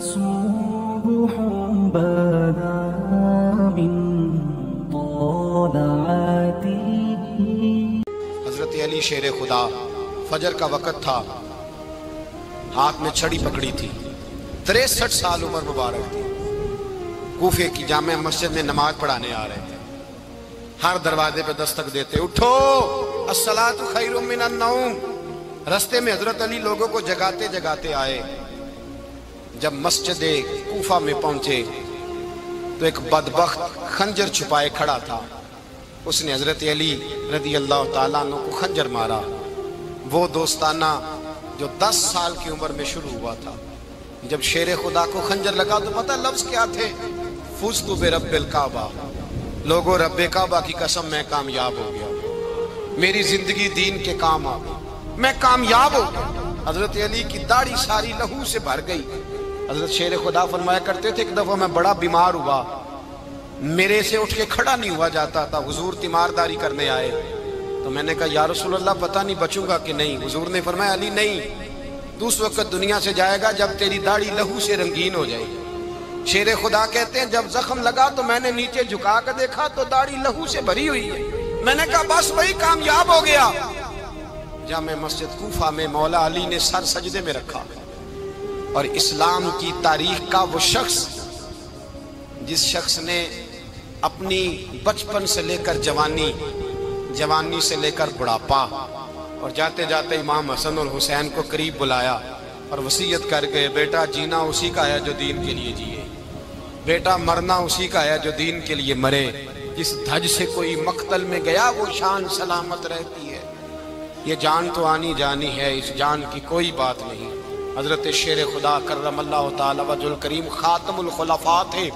صبح بدا من طلعته۔ حضرت علی شیر خدا، فجر کا وقت تھا، ہاتھ میں چھڑی پکڑی تھی، 63 سال عمر مبارک تھی، کوفے کی جامع مسجد میں نماز پڑھانے آ رہے تھے۔ ہر دروازے پہ دستک دیتے، اٹھو الصلاۃ خیر من النوم۔ رستے میں حضرت علی لوگوں کو جگاتے جگاتے آئے۔ جب مسجد کوفہ میں پہنچے تو ایک بدبخت خنجر چھپائے کھڑا تھا، اس نے حضرت علی رضی اللہ تعالیٰ عنہ کو خنجر مارا۔ وہ دوستانہ جو 10 سال کی عمر میں شروع ہوا تھا، جب شیر خدا کو خنجر لگا تو پتہ لفظ کیا تھے؟ فزت برب الکعبہ، لوگوں رب کعبہ کی قسم میں کامیاب ہو گیا، میری زندگی دین کے کام آ گئی، میں کامیاب ہو گیا۔ حضرت علی کی داڑھی ساری لہو سے بھر گئی۔ حضرت شیر خدا فرمایا کرتے تھے، ایک دفعہ میں بڑا بیمار ہوا، میرے سے اٹھ کے کھڑا نہیں ہوا جاتا تھا، حضور تیمارداری کرنے آئے تو میں نے کہا یا رسول اللہ پتہ نہیں بچوں گا کہ نہیں۔ حضور نے فرمایا علی نہیں، تو اس وقت دنیا سے جائے گا جب تیری داڑھی لہو سے رنگین ہو جائے گی۔ شیر خدا کہتے ہیں جب زخم لگا تو میں نے نیچے جھکا کر دیکھا تو داڑھی لہو سے بھری ہوئی ہے، میں نے کہا بس وہی کامیاب ہو گیا۔ جامع مسجد کوفہ میں مولا علی نے سر سجدے میں رکھا، اور اسلام کی تاریخ کا وہ شخص جس شخص نے اپنی بچپن سے لے کر جوانی، جوانی سے لے کر بڑھاپا، اور جاتے جاتے امام حسن اور حسین کو قریب بلایا اور وصیت کر کے بیٹا جینا اسی کا ہے جو دین کے لیے جیے، بیٹا مرنا اسی کا ہے جو دین کے لیے مرے، جس دھج سے کوئی مقتل میں گیا وہ شان سلامت رہتی ہے، یہ جان تو آنی جانی ہے، اس جان کی کوئی بات نہیں۔ حضرت شیر خدا کرم اللہ تعالی وجہ الکریم خاتم الخلفاء تھے،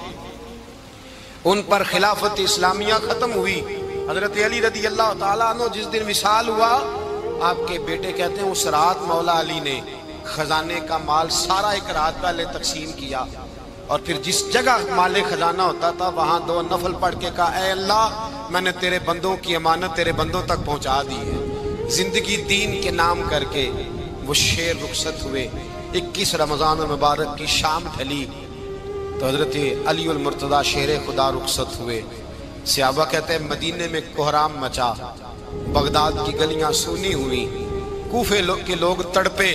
ان پر خلافت اسلامیہ ختم ہوئی۔ حضرت علی رضی اللہ تعالیٰ عنہ جس دن وصال ہوا، آپ کے بیٹے کہتے ہیں اس رات مولا علی نے خزانے کا مال سارا ایک رات پہلے تقسیم کیا، اور پھر جس جگہ مال خزانہ ہوتا تھا وہاں 2 نفل پڑھ کے کہا اے اللہ میں نے تیرے بندوں کی امانت تیرے بندوں تک پہنچا دی ہے۔ زندگی دین کے نام کر کے وہ شیر رخصت ہوئے۔ 21 رمضان المبارک کی شام ڈھلی تو حضرت علی المرتضیٰ شیر خدا رخصت ہوئے۔ صحابہ کہتے ہیں مدینے میں کوہرام مچا، بغداد کی گلیاں سونی ہوئی، کوفے کے لوگ تڑپے،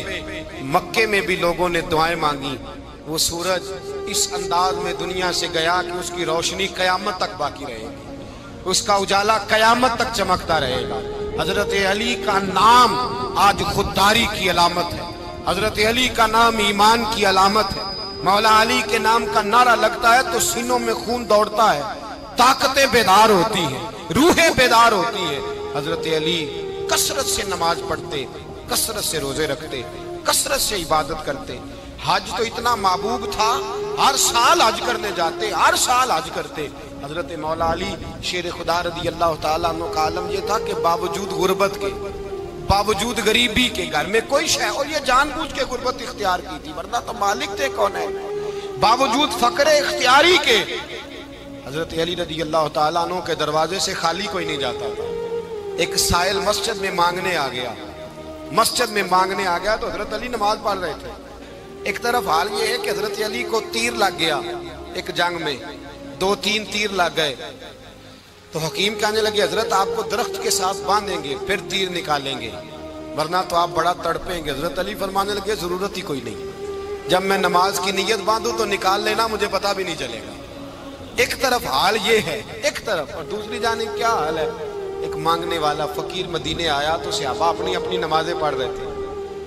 مکے میں بھی لوگوں نے دعائیں مانگی۔ وہ سورج اس انداز میں دنیا سے گیا کہ اس کی روشنی قیامت تک باقی رہے گی، اس کا اجالا قیامت تک چمکتا رہے گا۔ حضرت علی کا نام آج خودداری کی علامت ہے، حضرت علی کا نام ایمان کی علامت ہے۔ مولا علی کے نام کا نعرہ لگتا ہے تو سینوں میں خون دوڑتا ہے، طاقتیں بیدار ہوتی ہیں، روحیں بیدار ہوتی ہیں۔ حضرت علی کثرت سے نماز پڑھتے، کثرت سے روزے رکھتے، کثرت سے عبادت کرتے۔ حج تو اتنا محبوب تھا، ہر سال حج کرنے جاتے، ہر سال حج کرتے۔ حضرت مولا علی شیر خدا رضی اللہ تعالیٰ عنہ کا عالم یہ تھا کہ باوجود غربت کے، باوجود غریبی کے، گھر میں کوئی شے، اور یہ جان بوجھ کے غربت اختیار کی تھی ورنہ تو مالک تھے کون ہے، باوجود فقر اختیاری کے حضرت علی رضی اللہ تعالیٰ عنہ کے دروازے سے خالی کوئی نہیں جاتا تھا۔ ایک سائل مسجد میں مانگنے آ گیا، مسجد میں مانگنے آ گیا تو حضرت علی نماز پڑھ رہے تھے۔ ایک طرف حال یہ ہے کہ حضرت علی کو تیر لگ گیا ایک جنگ میں، 2-3 تیر لگ گئے تو حکیم کہنے لگے حضرت آپ کو درخت کے ساتھ باندھیں گے پھر تیر نکالیں گے ورنہ تو آپ بڑا تڑپیں گے۔ حضرت علی فرمانے لگے ضرورت ہی کوئی نہیں، جب میں نماز کی نیت باندھوں تو نکال لینا، مجھے پتہ بھی نہیں چلے گا۔ ایک طرف حال یہ ہے، ایک طرف، اور دوسری جانب کیا حال ہے؟ ایک مانگنے والا فقیر مدینے آیا تو صحابہ اپنی اپنی نمازیں پڑھ رہے تھے،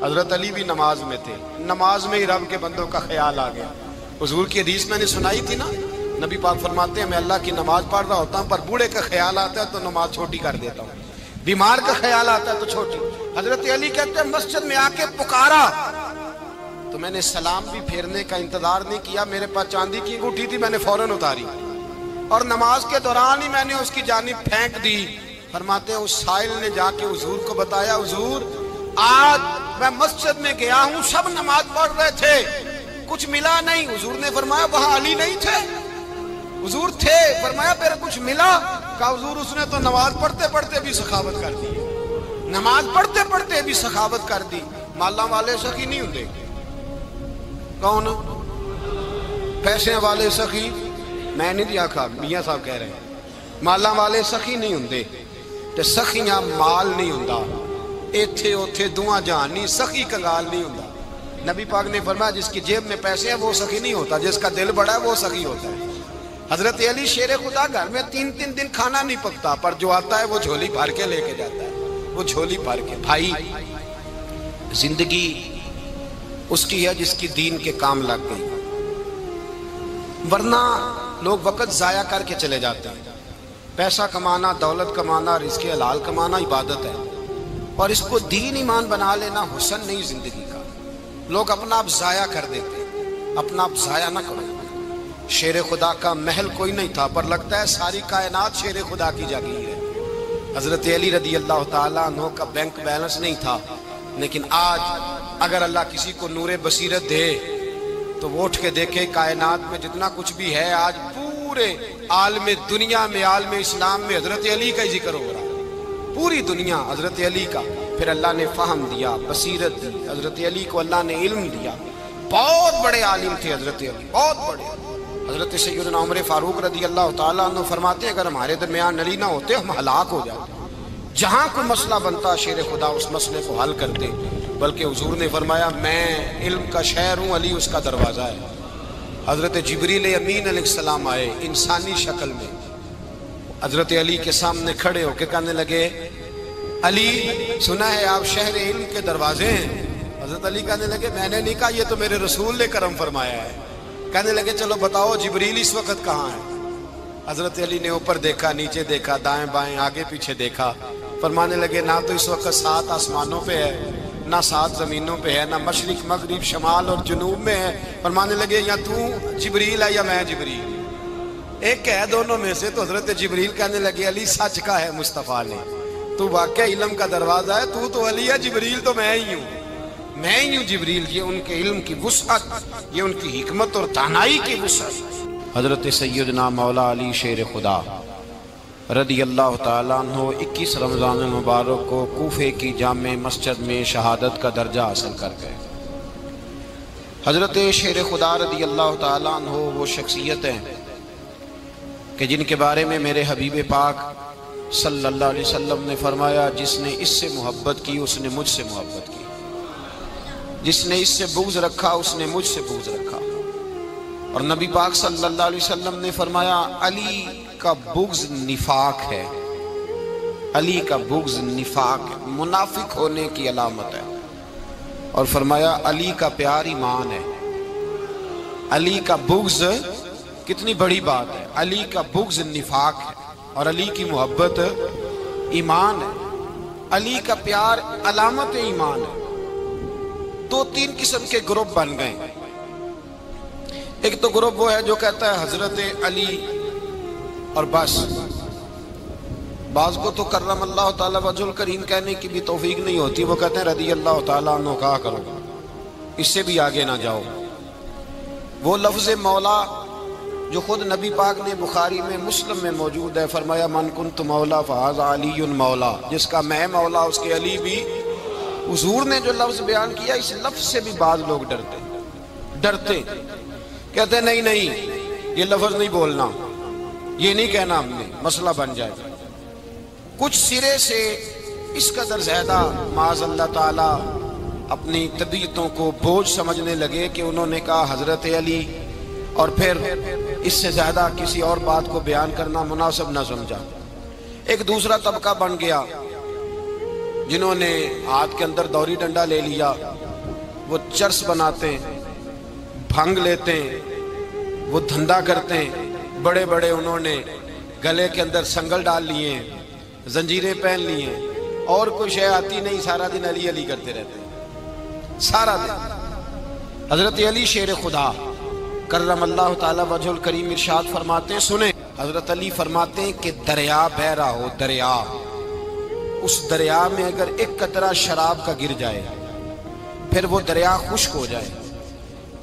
حضرت علی بھی نماز میں تھے، نماز میں ہی رب کے بندوں کا خیال آ گیا۔ حضور کی حدیث میں نے سنائی تھی نا، نبی پاک فرماتے ہیں میں اللہ کی نماز پڑھ رہا ہوتا ہوں پر بوڑھے کا خیال آتا ہے تو نماز چھوٹی کر دیتا ہوں، بیمار کا خیال آتا ہے تو چھوٹی۔ حضرت علی کہتے ہیں مسجد میں آ کے پکارا تو میں نے سلام بھی پھیرنے کا انتظار نہیں کیا، میرے پاس چاندی کی انگوٹھی تھی، میں نے فوراً اتاری اور نماز کے دوران ہی میں نے اس کی جانب پھینک دی۔ فرماتے ہیں اس سائل نے جا کے حضور کو بتایا حضور آج میں مسجد میں گیا ہوں، سب نماز پڑھ رہے تھے، کچھ ملا نہیں۔ حضور نے فرمایا وہاں علی نہیں تھے؟ حضور تھے۔ فرمایا پھر کچھ ملا؟ کہا حضور اس نے تو نماز پڑھتے پڑھتے بھی سخاوت کر دی، نماز پڑھتے پڑھتے بھی سخاوت کر دی۔ مالا والے سخی نہیں ہوندے، کون پیسے والے سخی میں نہیں دیا کھا، میاں صاحب کہہ رہے ہیں مالاں والے سخی نہیں ہوندے تے سخیاں مال نہیں ہوندا، ایتھے اوتھے دعا جہان نہیں، سخی کنگال نہیں ہوندا۔ نبی پاک نے فرمایا جس کی جیب میں پیسے ہیں وہ سخی نہیں ہوتا، جس کا دل بڑا ہے وہ سخی ہوتا ہے۔ حضرت علی شیر خدا گھر میں 3 دن کھانا نہیں پکتا، پر جو آتا ہے وہ جھولی بھر کے لے کے جاتا ہے، وہ جھولی بھر کے۔ بھائی زندگی اس کی ہے جس کی دین کے کام لگ گئی، ورنہ لوگ وقت ضائع کر کے چلے جاتے ہیں۔ پیسہ کمانا، دولت کمانا، رزق حلال کمانا عبادت ہے، اور اس کو دین ایمان بنا لینا حسن نہیں زندگی کا۔ لوگ اپنا آپ ضائع کر دیتے ہیں، اپنا آپ ضائع نہ کرو۔ شیر خدا کا محل کوئی نہیں تھا، پر لگتا ہے ساری کائنات شیر خدا کی جاگیر ہے۔ حضرت علی رضی اللہ تعالیٰ عنہ کا بینک بیلنس نہیں تھا، لیکن آج اگر اللہ کسی کو نور بصیرت دے تو وہ اٹھ کے دیکھے کائنات میں جتنا کچھ بھی ہے، آج پورے عالم دنیا میں، عالم اسلام میں حضرت علی کا ہی ذکر ہو رہا ہے، پوری دنیا حضرت علی کا۔ پھر اللہ نے فہم دیا، بصیرت دی، حضرت علی کو اللہ نے علم دیا۔ بہت بڑے عالم تھے حضرت علی، بہت بڑے۔ حضرت سیدنا عمر فاروق رضی اللہ تعالیٰ عنہ فرماتے ہیں اگر ہمارے درمیان علی نہ ہوتے ہم ہلاک ہو جاتے، جہاں کوئی مسئلہ بنتا شیر خدا اس مسئلے کو حل کرتے، بلکہ حضور نے فرمایا میں علم کا شہر ہوں، علی اس کا دروازہ ہے۔ حضرت جبریل امین علیہ السلام آئے انسانی شکل میں، حضرت علی کے سامنے کھڑے ہو کے کہنے لگے علی سنا ہے آپ شہر علم کے دروازے ہیں؟ حضرت علی کہنے لگے میں نے نہیں کہا، یہ تو میرے رسول نے کرم فرمایا ہے۔ کہنے لگے چلو بتاؤ جبریل اس وقت کہاں ہے؟ حضرت علی نے اوپر دیکھا، نیچے دیکھا، دائیں بائیں آگے پیچھے دیکھا، فرمانے لگے نہ تو اس وقت 7 آسمانوں پہ ہے، نہ 7 زمینوں پہ ہے، نہ مشرق مغرب شمال اور جنوب میں ہے۔ فرمانے لگے یا تو جبریل ہے یا میں جبریل، ایک ہے دونوں میں سے۔ تو حضرت جبریل کہنے لگے علی سچ کا ہے مصطفیٰ نے، تو واقع علم کا دروازہ ہے، تو علی ہے، جبریل تو میں ہی ہوں، میں ہی ہوں جبریل۔ یہ ان کے علم کی وسعت، یہ ان کی حکمت اور دانائی کی وسعت۔ حضرت سیدنا مولا علی شیر خدا رضی اللہ تعالیٰ عنہ 21 رمضان المبارک کو کوفے کی جامع مسجد میں شہادت کا درجہ حاصل کر گئے۔ حضرت شیر خدا رضی اللہ تعالیٰ عنہ وہ شخصیت ہیں کہ جن کے بارے میں میرے حبیب پاک صلی اللہ علیہ وسلم نے فرمایا جس نے اس سے محبت کی اس نے مجھ سے محبت کی، جس نے اس سے بغض رکھا اس نے مجھ سے بغض رکھا۔ اور نبی پاک صلی اللہ علیہ وسلم نے فرمایا علی کا بغض نفاق ہے، علی کا بغض نفاق ہے، منافق ہونے کی علامت ہے۔ اور فرمایا علی کا پیار ایمان ہے، علی کا بغض کتنی بڑی بات ہے، علی کا بغض نفاق ہے اور علی کی محبت ایمان ہے، علی کا پیار علامت ایمان ہے۔ 2-3 قسم کے گروپ بن گئے۔ ایک تو گروپ وہ ہے جو کہتا ہے حضرت علی اور بس، بعض کو تو کرم اللہ تعالیٰ وجہ الکریم کہنے کی بھی توفیق نہیں ہوتی، وہ کہتے ہیں رضی اللہ تعالیٰ عنہ کہا کرو، اس سے بھی آگے نہ جاؤ۔ وہ لفظ مولا جو خود نبی پاک نے بخاری میں مسلم میں موجود ہے، فرمایا من کنت مولا فہذا علی مولا، جس کا میں مولا اس کے علی بھی۔ حضور نے جو لفظ بیان کیا اس لفظ سے بھی بعض لوگ ڈرتے کہتے ہیں نہیں یہ لفظ نہیں بولنا، یہ نہیں کہنا، ہم نے مسئلہ بن جائے گا۔ کچھ سرے سے اس قدر زیادہ معاذ اللہ تعالی اپنی طبیعتوں کو بوجھ سمجھنے لگے کہ انہوں نے کہا حضرت علی، اور پھر اس سے زیادہ کسی اور بات کو بیان کرنا مناسب نہ سمجھا۔ ایک دوسرا طبقہ بن گیا جنہوں نے ہاتھ کے اندر دوری ڈنڈا لے لیا، وہ چرس بناتے ہیں، بھنگ لیتے ہیں، وہ دھندا کرتے ہیں، بڑے بڑے انہوں نے گلے کے اندر سنگل ڈال لیے ہیں، زنجیریں پہن لی ہیں، اور کوئی شے آتی نہیں، سارا دن علی علی کرتے رہتے ہیں سارا دن۔ حضرت علی شیر خدا کرم اللہ تعالی وجہ الکریم ارشاد فرماتے ہیں، سنیں، حضرت علی فرماتے ہیں کہ دریا بہ رہا ہو، دریا، اس دریا میں اگر ایک قطرہ شراب کا گر جائے، پھر وہ دریا خشک ہو جائے،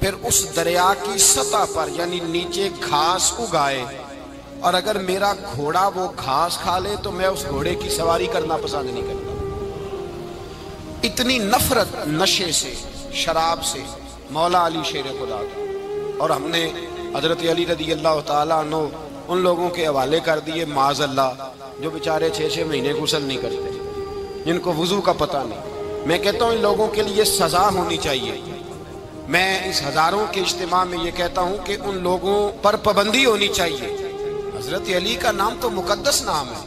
پھر اس دریا کی سطح پر یعنی نیچے گھاس اگائے، اور اگر میرا گھوڑا وہ گھاس کھا لے تو میں اس گھوڑے کی سواری کرنا پسند نہیں کرتا۔ اتنی نفرت نشے سے، شراب سے مولا علی شیر خدا تھا۔ اور ہم نے حضرت علی رضی اللہ تعالیٰ عنہ ان لوگوں کے حوالے کر دیے معاذ اللہ جو بیچارے 6 مہینے غسل نہیں کرتے، جن کو وضو کا پتہ نہیں۔ میں کہتا ہوں ان لوگوں کے لیے سزا ہونی چاہیے۔ میں اس ہزاروں کے اجتماع میں یہ کہتا ہوں کہ ان لوگوں پر پابندی ہونی چاہیے۔ حضرت علی کا نام تو مقدس نام ہے،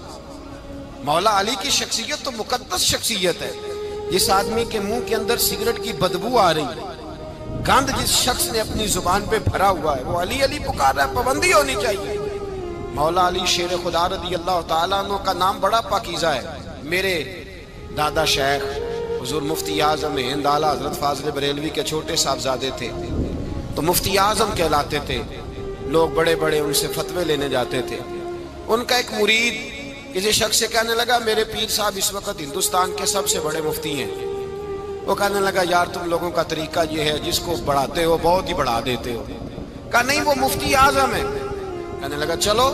مولا علی کی شخصیت تو مقدس شخصیت ہے۔ جس آدمی کے منہ کے اندر سگریٹ کی بدبو آ رہی ہے، گند جس شخص نے اپنی زبان پہ بھرا ہوا ہے، وہ علی علی پکار رہا ہے، پابندی ہونی چاہیے۔ مولا علی شیر خدا رضی اللہ تعالیٰ عنہ کا نام بڑا پاکیزہ ہے۔ میرے دادا شیخ حضور مفتی اعظم ہند اعلیٰ حضرت فاضل بریلوی کے چھوٹے صاحبزادے تھے، تو مفتی اعظم کہلاتے تھے، لوگ بڑے بڑے ان سے فتوے لینے جاتے تھے۔ ان کا ایک مرید کسی شخص سے کہنے لگا میرے پیر صاحب اس وقت ہندوستان کے سب سے بڑے مفتی ہیں۔ وہ کہنے لگا یار تم لوگوں کا طریقہ یہ ہے جس کو بڑھاتے ہو بہت ہی بڑھا دیتے ہو۔ کہا نہیں وہ مفتی اعظم ہے۔ کہنے لگا چلو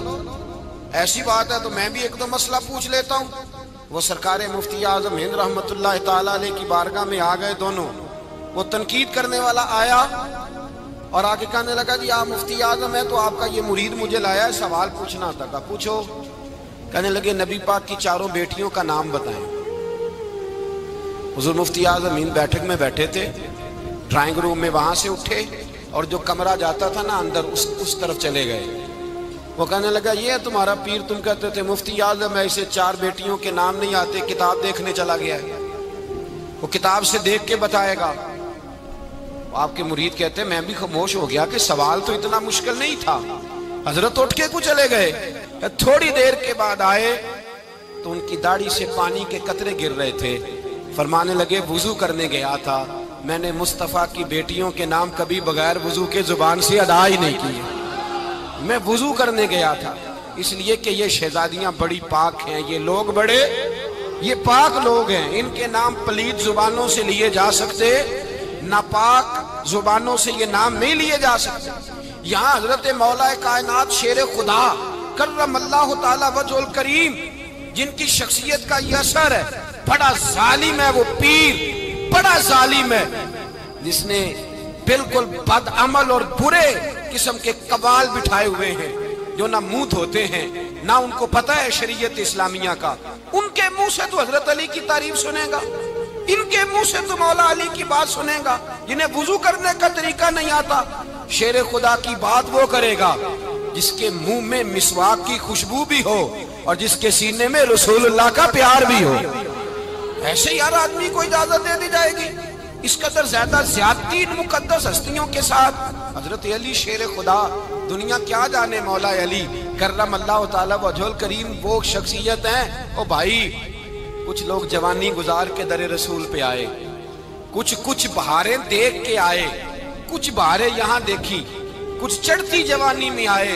ایسی بات ہے تو میں بھی ایک دو مسئلہ پوچھ لیتا ہوں۔ وہ سرکار مفتی اعظم ہند رحمت اللہ تعالیٰ علیہ کی بارگاہ میں آ گئے دونوں۔ وہ تنقید کرنے والا آیا اور آ کے کہنے لگا جی آپ مفتی اعظم ہے تو آپ کا یہ مرید مجھے لایا ہے سوال پوچھنا تھا۔ کہا پوچھو۔ کہنے لگے نبی پاک کی 4 بیٹیوں کا نام بتائیں۔ حضور مفتی اعظم ہند بیٹھک میں بیٹھے تھے، ڈرائنگ روم میں وہاں سے اٹھے اور جو کمرہ جاتا تھا نا اندر اس طرف چلے گئے۔ وہ کہنے لگا یہ ہے تمہارا پیر، تم کہتے تھے مفتی اعظم ہے، اسے 4 بیٹیوں کے نام نہیں آتے، کتاب دیکھنے چلا گیا ہے، وہ کتاب سے دیکھ کے بتائے گا۔ آپ کے مرید کہتے ہیں میں بھی خاموش ہو گیا کہ سوال تو اتنا مشکل نہیں تھا۔ حضرت اٹھ کے کچھ چلے گئے، تھوڑی دیر کے بعد آئے تو ان کی داڑھی سے پانی کے قطرے گر رہے تھے۔ فرمانے لگے وضو کرنے گیا تھا، میں نے مصطفیٰ کی بیٹیوں کے نام کبھی بغیر وضو کے زبان سے ادا ہی نہیں کیے۔ میں وضو کرنے گیا تھا اس لیے کہ یہ شہزادیاں بڑی پاک ہیں، یہ لوگ بڑے یہ پاک لوگ ہیں، ان کے نام پلید زبانوں سے لیے جا سکتے، ناپاک زبانوں سے یہ نام نہیں لیے جا سکتے۔ یہاں حضرت مولا کائنات شیر خدا کرم اللہ تعالی وجہ الکریم جن کی شخصیت کا یہ اثر ہے، بڑا ظالم ہے وہ پیر، بڑا ظالم ہے جس نے بالکل بد عمل اور برے قسم کے قبال بٹھائے ہوئے ہیں، جو نہ منہ دھوتے ہیں نہ ان کو پتہ ہے شریعت اسلامیہ کا۔ ان کے منہ سے تو حضرت علی کی تعریف سنے گا، ان کے منہ سے تو مولا علی کی بات سنے گا، جنہیں وضو کرنے کا طریقہ نہیں آتا۔ شیر خدا کی بات وہ کرے گا جس کے منہ میں مسواک کی خوشبو بھی ہو اور جس کے سینے میں رسول اللہ کا پیار بھی ہو۔ ایسے ہی ہر آدمی کو اجازت دے دی جائے گی؟ اس قدر زیادہ زیادتی ان مقدس ہستیوں کے ساتھ۔ حضرت علی شیر خدا، دنیا کیا جانے مولا علی کرم اللہ تعالی وجہ الکریم وہ شخصیت ہیں۔ او بھائی کچھ لوگ جوانی گزار کے در رسول پہ آئے، کچھ بہاریں دیکھ کے آئے، کچھ بہاریں یہاں دیکھی، کچھ چڑھتی جوانی میں آئے۔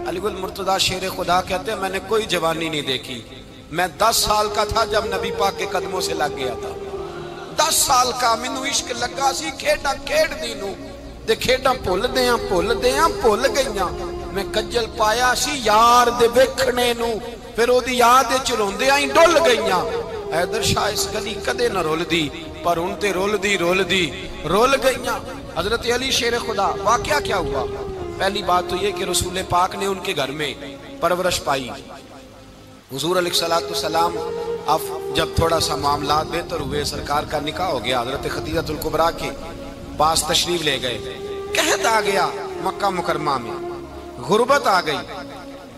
علی گل مرتضیٰ شیر خدا کہتے ہیں میں نے کوئی جوانی نہیں دیکھی، میں 10 سال کا تھا جب نبی پاک کے قدموں سے لگ گیا تھا۔ 10 سال کا مینوں عشق لگا سی، کھیڈاں کھیڈ دی نوں تے کھیڈاں بھل گئیاں، میں کجل پایا سی یار دے ویکھنے نوں، پھر او دی یاد وچ روندیاں ہی ڈل گئیاں۔ حیدر شاہ اس گلی کدے نہ رول دی پر ان تے رول گئیاں۔ حضرت علی شیر خدا، واقعہ کیا ہوا؟ پہلی بات تو یہ کہ رسول پاک نے ان کے گھر میں پرورش پائی۔ حضور علیہ السلام اب جب تھوڑا سا معاملات بہتر ہوئے، سرکار کا نکاح ہو گیا، حضرت خدیجہ الکبریٰ کے پاس تشریف لے گئے، قحط آ گیا مکہ مکرمہ میں، غربت آ گئی۔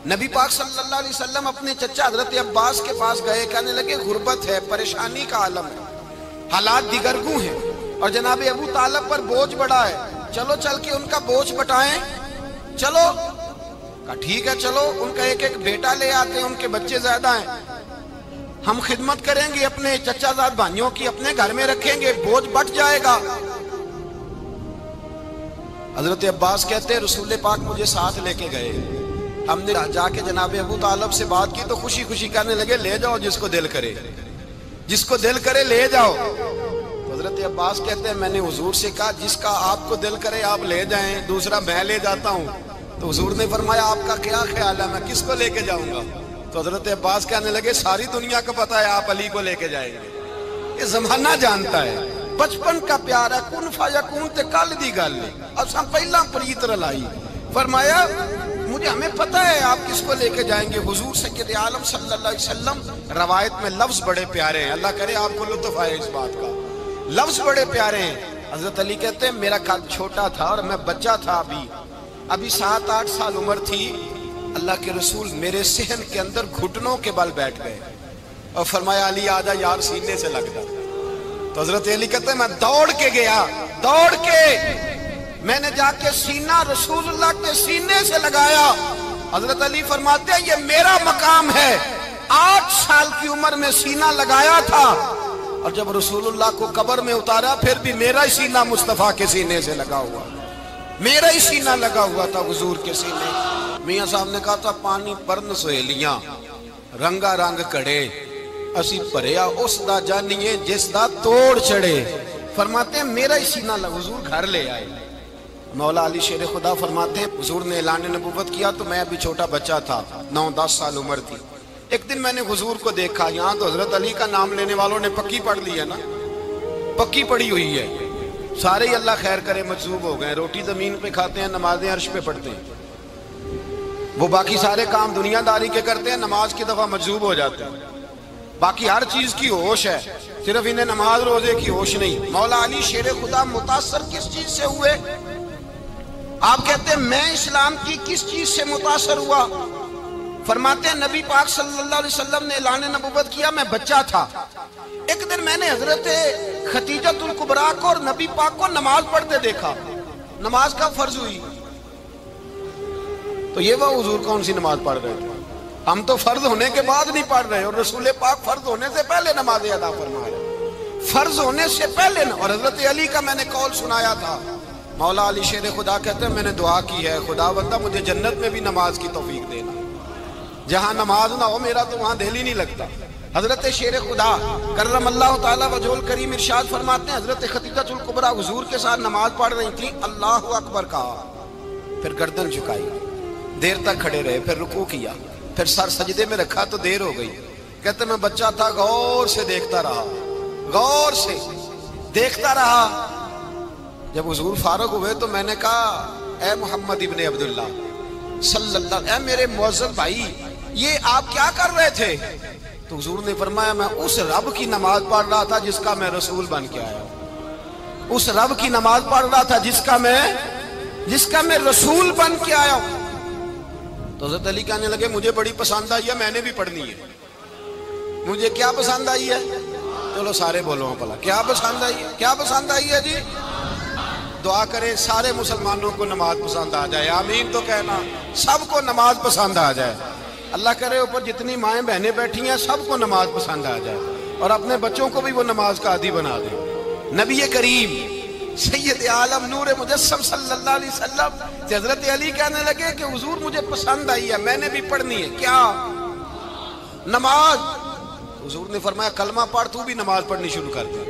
نبی پاک صلی اللہ علیہ وسلم اپنے چچا حضرت عباس کے پاس گئے، کہنے لگے غربت ہے، پریشانی کا عالم ہے، حالات دیگرگوں ہیں اور جناب ابو طالب پر بوجھ بڑا ہے، چلو چل کے ان کا بوجھ بٹائیں۔ چلو کہا ٹھیک ہے چلو، ان کا ایک بیٹا لے آتے ہیں، ان کے بچے زیادہ ہیں، ہم خدمت کریں گے اپنے چچا زاد بھائیوں کی، اپنے گھر میں رکھیں گے، بوجھ بٹ جائے گا۔ حضرت عباس کہتے ہیں رسول پاک مجھے ساتھ لے کے گئے، ہم نے جا کے جناب ابو طالب سے بات کی تو خوشی خوشی کہنے لگے لے جاؤ جس کو دل کرے لے جاؤ۔ حضرت عباس کہتے ہیں میں نے حضور سے کہا جس کا آپ کو دل کرے آپ لے جائیں، دوسرا میں لے جاتا ہوں۔ تو حضور نے فرمایا آپ کا کیا خیال ہے میں کس کو لے کے جاؤں گا؟ تو حضرت عباس کہنے لگے ساری دنیا کو پتا ہے آپ علی کو لے کے جائیں گے، یہ زمانہ جانتا ہے، بچپن کا پیار ہے، کن فیکون تے کل دی گل ہے، اب سب پہلا پریت رلائی، فرمایا مجھے ہمیں پتہ ہے آپ کس کو لے کے جائیں گے، حضور سید عالم صلی اللہ علیہ وسلم۔ روایت میں لفظ بڑے پیارے ہیں، اللہ کرے آپ کو لطف آئے اس بات کا، لفظ بڑے پیارے ہیں۔ حضرت علی کہتے ہیں میرا قد چھوٹا تھا اور میں بچہ تھا، ابھی 7-8 سال عمر تھی، اللہ کے رسول میرے صحن کے اندر گھٹنوں کے بل بیٹھ گئے اور فرمایا علی آجا یار سینے سے لگ جا۔ تو حضرت علی کہتے ہیں میں دوڑ کے گیا، دوڑ کے میں نے جا کے سینہ رسول اللہ کے سینے سے لگایا۔ حضرت علی فرماتے ہیں یہ میرا مقام ہے، 8 سال کی عمر میں سینہ لگایا تھا، اور جب رسول اللہ کو قبر میں اتارا پھر بھی میرا ہی سینہ مصطفیٰ کے سینے سے لگا ہوا، میرا ہی سینہ لگا ہوا تھا حضور کے سینے۔ میاں صاحب نے کہا تھا پانی پرن سہیلیاں رنگا رنگ کڑے، اسی پریا اس دا جانیے جس دا توڑ چڑھے۔ فرماتے ہیں میرا ہی سینہ لگا، حضور گھر لے آئے۔ مولا علی شیر خدا فرماتے ہیں حضور نے اعلان نبوت کیا تو میں ابھی چھوٹا بچہ تھا، 9-10 سال عمر تھی۔ ایک دن میں نے حضور کو دیکھا، یہاں تو حضرت علی کا نام لینے والوں نے پکی پڑھ لی ہے نا، پکی پڑھی ہوئی ہے، سارے ہی اللہ خیر کرے مجذوب ہو گئے، روٹی زمین پہ کھاتے ہیں، نمازیں عرش پہ پڑھتے ہیں، وہ باقی سارے کام دنیا داری کے کرتے ہیں، نماز کی دفعہ مجذوب ہو جاتے ہیں، باقی ہر چیز کی ہوش ہے، صرف انہیں نماز روزے کی ہوش نہیں۔ مولا علی شیر خدا متاثر کس چیز سے ہوئے؟ آپ کہتے ہیں میں اسلام کی کس چیز سے متاثر ہوا؟ فرماتے ہیں نبی پاک صلی اللہ علیہ وسلم نے اعلان نبوت کیا، میں بچہ تھا، ایک دن میں نے حضرت خدیجۃ الکبریٰ کو اور نبی پاک کو نماز پڑھتے دیکھا۔ نماز کب فرض ہوئی؟ تو یہ وہ حضور کون سی نماز پڑھ رہے تھے؟ ہم تو فرض ہونے کے بعد نہیں پڑھ رہے، اور رسول پاک فرض ہونے سے پہلے نماز ادا فرما رہے، فرض ہونے سے پہلے۔ اور حضرت علی کا میں نے قول سنایا تھا، مولا علی شیر خدا کہتے ہیں میں نے دعا کی ہے خدا بندہ مجھے جنت میں بھی نماز کی توفیق دینا، جہاں نماز نہ ہو میرا تو وہاں دل ہی نہیں لگتا۔ حضرت شیر خدا کرم اللہ تعالیٰ وجہ الکریم ارشاد فرماتے ہیں حضرت خدیجۃ الکبریٰ حضور کے ساتھ نماز پڑھ رہی تھی، اللہ اکبر کہا، پھر گردن جھکائی، دیر تک کھڑے رہے، پھر رکوع کیا، پھر سر سجدے میں رکھا تو دیر ہو گئی۔ کہتے میں بچہ تھا، غور سے دیکھتا رہا، غور سے دیکھتا رہا۔ جب حضور فارغ ہوئے تو میں نے کہا اے محمد ابن عبداللہ صلی اللہ علیہ، اے میرے معزز بھائی یہ آپ کیا کر رہے تھے؟ تو حضور نے فرمایا میں اس رب کی نماز پڑھ رہا تھا جس کا میں رسول بن کے آیا ہوں، اس رب کی نماز پڑھ رہا تھا جس کا میں رسول بن کے آیا ہوں۔ تو حضرت علی کہنے لگے مجھے بڑی پسند آئی ہے، میں نے بھی پڑھنی ہے۔ مجھے کیا پسند آئی ہے؟ چلو سارے بولو پلا کیا پسند آئی ہے؟ کیا پسند آئی ہے جی؟ دعا کریں سارے مسلمانوں کو نماز پسند آ جائے، آمین تو کہنا، سب کو نماز پسند آ جائے۔ اللہ کرے اوپر جتنی مائیں بہنیں بیٹھی ہیں سب کو نماز پسند آ جائے، اور اپنے بچوں کو بھی وہ نماز کا عادی بنا دیں۔ نبی کریم سید عالم نور مجسم صلی اللہ علیہ وسلم سے حضرت علی کہنے لگے کہ حضور مجھے پسند آئی ہے، میں نے بھی پڑھنی ہے۔ کیا؟ نماز۔ حضور نے فرمایا کلمہ پڑھ، تو بھی نماز پڑھنی شروع کر دے۔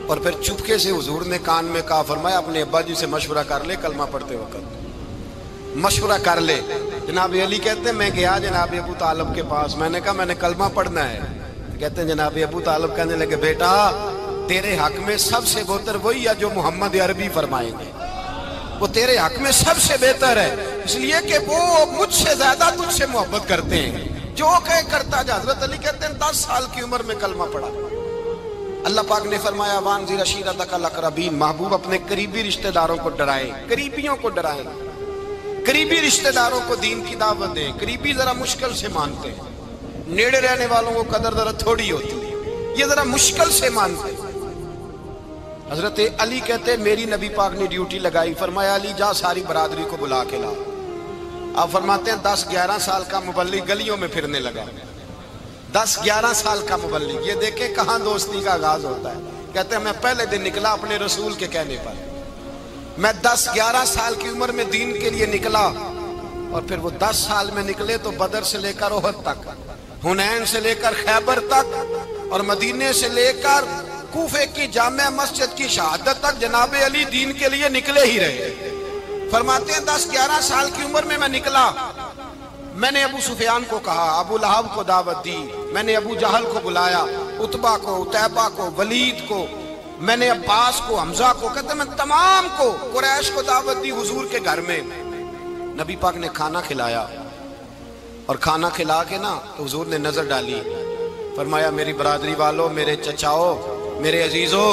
اور پھر چپکے سے حضور نے کان میں کہا، فرمایا اپنے ابا جی سے مشورہ کر لے کلمہ پڑھتے وقت، مشورہ کر لے۔ جناب علی کہتے ہیں میں گیا جناب ابو طالب کے پاس، میں نے کہا میں نے کلمہ پڑھنا ہے۔ کہتے ہیں جناب ابو طالب کہنے لگے بیٹا تیرے حق میں سب سے بہتر وہی ہے جو محمد عربی فرمائیں گے، وہ تیرے حق میں سب سے بہتر ہے، اس لیے کہ وہ مجھ سے زیادہ تجھ سے محبت کرتے ہیں، جو کہے کرتا جا۔ حضرت علی کہتے ہیں 10 سال کی عمر میں کلمہ پڑھا۔ اللہ پاک نے فرمایا وانذر عشیرتک الاقربین، محبوب اپنے قریبی رشتہ داروں کو ڈرائیں، قریبیوں کو ڈرائیں، قریبی رشتہ داروں کو دین کی دعوت دیں۔ قریبی ذرا مشکل سے مانتے ہیں، نیڑے رہنے والوں کو قدر ذرا تھوڑی ہوتی ہے، یہ ذرا مشکل سے مانتے ہیں۔ حضرت علی کہتے ہیں میری نبی پاک نے ڈیوٹی لگائی، فرمایا علی جا ساری برادری کو بلا کے لا۔ آپ فرماتے ہیں 10-11 سال کا مبلغ گلیوں میں پھرنے لگا، 10-11 سال کا مبلغ، یہ دیکھیں کہاں دوستی کا آغاز ہوتا ہے۔ کہتے ہیں میں پہلے دن نکلا اپنے رسول کے کہنے پر، میں 10-11 سال کی عمر میں دین کے لیے نکلا، اور پھر وہ 10 سال میں نکلے تو بدر سے لے کر احد تک، حنین سے لے کر خیبر تک، اور مدینے سے لے کر کوفے کی جامع مسجد کی شہادت تک جناب علی دین کے لیے نکلے ہی رہے۔ فرماتے ہیں 10-11 سال کی عمر میں نکلا، میں نے ابو سفیان کو کہا، ابو لہب کو دعوت دی، میں نے ابو جہل کو بلایا، عتبہ کو، عتیبہ کو، ولید کو، میں نے عباس کو، حمزہ کو، کہتے میں تمام کو قریش کو دعوت دی حضور کے گھر میں۔ نبی پاک نے کھانا کھلایا، اور کھانا کھلا کے نا تو حضور نے نظر ڈالی، فرمایا میری برادری والوں، میرے چچاؤ، میرے عزیزوں،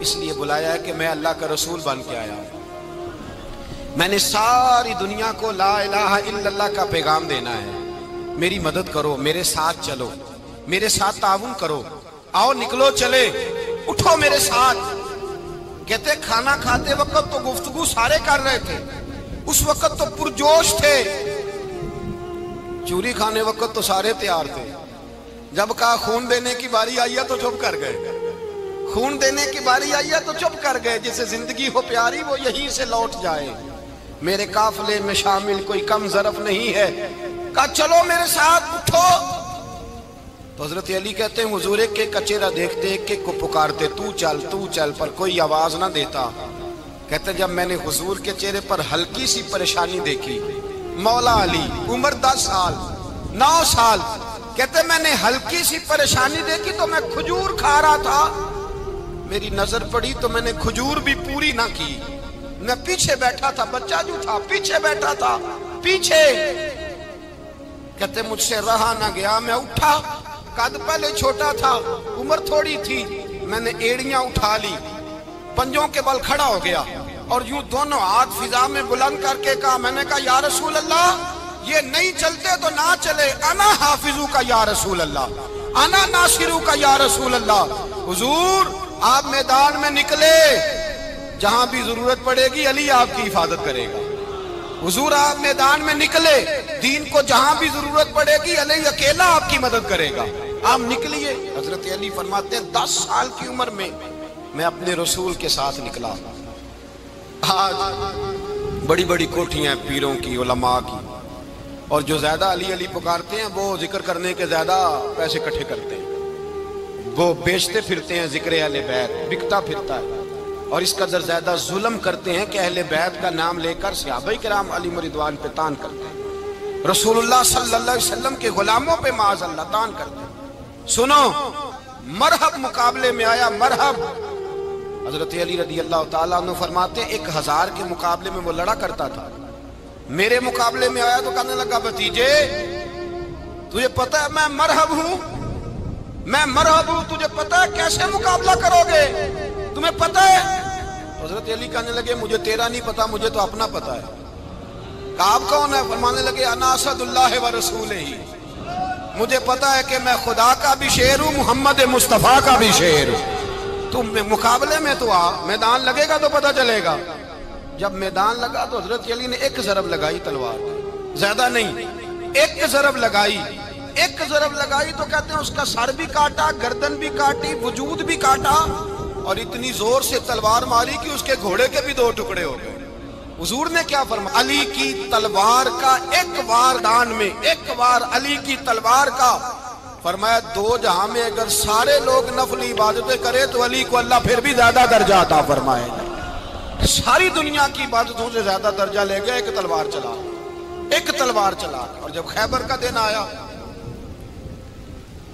اس لیے بلایا ہے کہ میں اللہ کا رسول بن کے آیا ہوں، میں نے ساری دنیا کو لا الہ الا اللہ کا پیغام دینا ہے، میری مدد کرو، میرے ساتھ چلو، میرے ساتھ تعاون کرو، آؤ نکلو چلے، اٹھو میرے ساتھ۔ کہتے کھانا کھاتے وقت تو گفتگو سارے کر رہے تھے، اس وقت تو پرجوش تھے، چوری کھانے وقت تو سارے تیار تھے، جب کہا خون دینے کی باری آئی ہے تو چپ کر گئے، خون دینے کی باری آئی ہے تو چپ کر گئے، جسے زندگی ہو پیاری وہ یہیں سے لوٹ جائے، میرے قافلے میں شامل کوئی کم ظرف نہیں ہے، کہا چلو میرے ساتھ اٹھو۔ تو حضرت علی کہتے ہیں حضور ایک ایک کا چہرہ دیکھتے، ایک ایک کو پکارتے، تو چل، پر کوئی آواز نہ دیتا۔ کہتے جب میں نے حضور کے چہرے پر ہلکی سی پریشانی دیکھی، مولا علی عمر 10 سال 9 سال، کہتے میں نے ہلکی سی پریشانی دیکھی تو میں کھجور کھا رہا تھا، میری نظر پڑی تو میں نے کھجور بھی پوری نہ کی، میں پیچھے بیٹھا تھا، بچہ جو تھا پیچھے بیٹھا تھا، پیچھے۔ کہتے مجھ سے رہا نہ گیا، میں اٹھا، قد پہلے چھوٹا تھا، عمر تھوڑی تھی، میں نے ایڑیاں اٹھا لی، پنجوں کے بل کھڑا ہو گیا، اور یوں دونوں ہاتھ فضا میں بلند کر کے کہا، میں نے کہا یا رسول اللہ یہ نہیں چلتے تو نہ چلے، انا حافظو کا یا رسول اللہ، انا ناصرو کا یا رسول اللہ۔ حضور آپ میدان میں نکلے، جہاں بھی ضرورت پڑے گی علی آپ کی حفاظت کرے گا، حضور آپ میدان میں نکلے، دین کو جہاں بھی ضرورت پڑے گی علی اکیلا آپ کی مدد کرے گا، آپ نکلیے۔ حضرت علی فرماتے ہیں 10 سال کی عمر میں میں اپنے رسول کے ساتھ نکلا۔ آج بڑی بڑی کوٹھیاں پیروں کی، علماء کی، اور جو زیادہ علی علی پکارتے ہیں وہ ذکر کرنے کے زیادہ پیسے اکٹھے کرتے ہیں، وہ بیچتے پھرتے ہیں، ذکر اہل بیت بکتا پھرتا ہے، اور اس قدر زیادہ ظلم کرتے ہیں کہ اہل بیت کا نام لے کر صحابہ کرام علی رضوان پہ تان کرتے ہیں، رسول اللہ صلی اللہ علیہ وسلم کے غلاموں پہ معاذ اللہ تان کرتے ہیں۔ سنو، مرحب مقابلے میں آیا، مرحب۔ حضرت علی رضی اللہ تعالیٰ عنہ فرماتے ہیں 1000 کے مقابلے میں وہ لڑا کرتا تھا، میرے مقابلے میں آیا تو کہنے لگا بھتیجے تجھے پتہ ہے میں مرحب ہوں، میں مرحب ہوں، تجھے پتہ ہے کیسے مقابلہ کرو گے، تمہیں پتہ ہے؟ حضرت علی کہنے لگے مجھے تیرا نہیں پتا، مجھے تو اپنا پتا ہے۔ کہا آپ کون ہے؟ فرمانے لگے انا اسد اللہ و رسولہ، مجھے پتا ہے کہ میں خدا کا بھی شیر ہوں، محمد مصطفیٰ کا بھی شیر ہوں۔ تم مقابلے میں تو آ، میدان لگے گا تو پتا چلے گا۔ جب میدان لگا تو حضرت علی نے ایک ضرب لگائی تلوار، زیادہ نہیں، ایک ضرب لگائی، ایک ضرب لگائی تو کہتے ہیں اس کا سر بھی کاٹا، گردن بھی کاٹی، وجود بھی کاٹا، اور اتنی زور سے تلوار ماری کہ اس کے گھوڑے کے بھی 2 ٹکڑے ہو گئے۔ حضور نے کیا فرمایا؟ علی کی تلوار کا ایک وار دان میں، ایک وار علی کی تلوار کا، فرمایا 2 جہاں میں اگر سارے لوگ نفل عبادتیں کرے تو علی کو اللہ پھر بھی زیادہ درجہ عطا فرمائے گا، ساری دنیا کی عبادتوں سے زیادہ درجہ لے گئے ایک تلوار چلا، ایک تلوار چلا۔ اور جب خیبر کا دن آیا،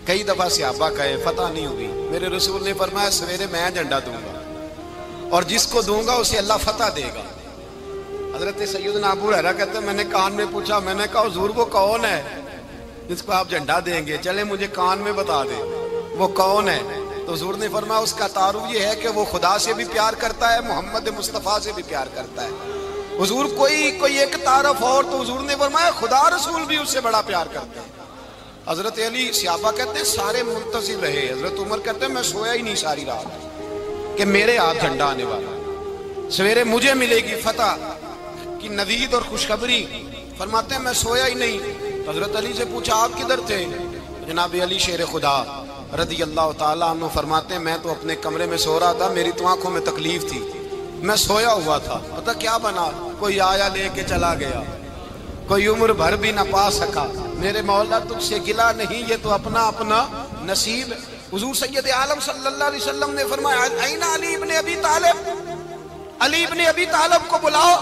کئی دفعہ صحابہ کہے فتح نہیں ہوئی، میرے رسول نے فرمایا سویرے میں جھنڈا دوں گا، اور جس کو دوں گا اسے اللہ فتح دے گا۔ حضرت سیدنا ابو ہریرہ کہتے ہیں میں نے کان میں پوچھا، میں نے کہا حضور وہ کون ہے جس کو آپ جھنڈا دیں گے؟ چلے مجھے کان میں بتا دیں وہ کون ہے۔ تو حضور نے فرمایا اس کا تعارف یہ ہے کہ وہ خدا سے بھی پیار کرتا ہے، محمد مصطفیٰ سے بھی پیار کرتا ہے۔ حضور کوئی ایک تعارف اور، تو حضور نے فرمایا خدا رسول بھی اس سے بڑا پیار کرتے ہیں۔ حضرت علی صحابہ کہتے ہیں سارے منتظر رہے، حضرت عمر کہتے ہیں میں سویا ہی نہیں ساری رات کہ میرے ہاتھ جھنڈا آنے والا، سویرے مجھے ملے گی فتح کی نوید اور خوشخبری۔ فرماتے ہیں میں سویا ہی نہیں۔ تو حضرت علی سے پوچھا آپ کدھر تھے؟ جناب علی شیر خدا رضی اللہ تعالیٰ عنہ فرماتے ہیں میں تو اپنے کمرے میں سو رہا تھا، میری تو آنکھوں میں تکلیف تھی، میں سویا ہوا تھا، پتہ کیا بنا، کوئی آیا لے کے چلا گیا، کوئی عمر بھر بھی نہ پا سکا، میرے مولا تجھ سے گلا نہیں، یہ تو اپنا اپنا نصیب ہے۔ حضور سید عالم صلی اللہ علیہ وسلم نے فرمایا این علی ابن ابی طالب، علی ابن ابی طالب کو بلاؤ۔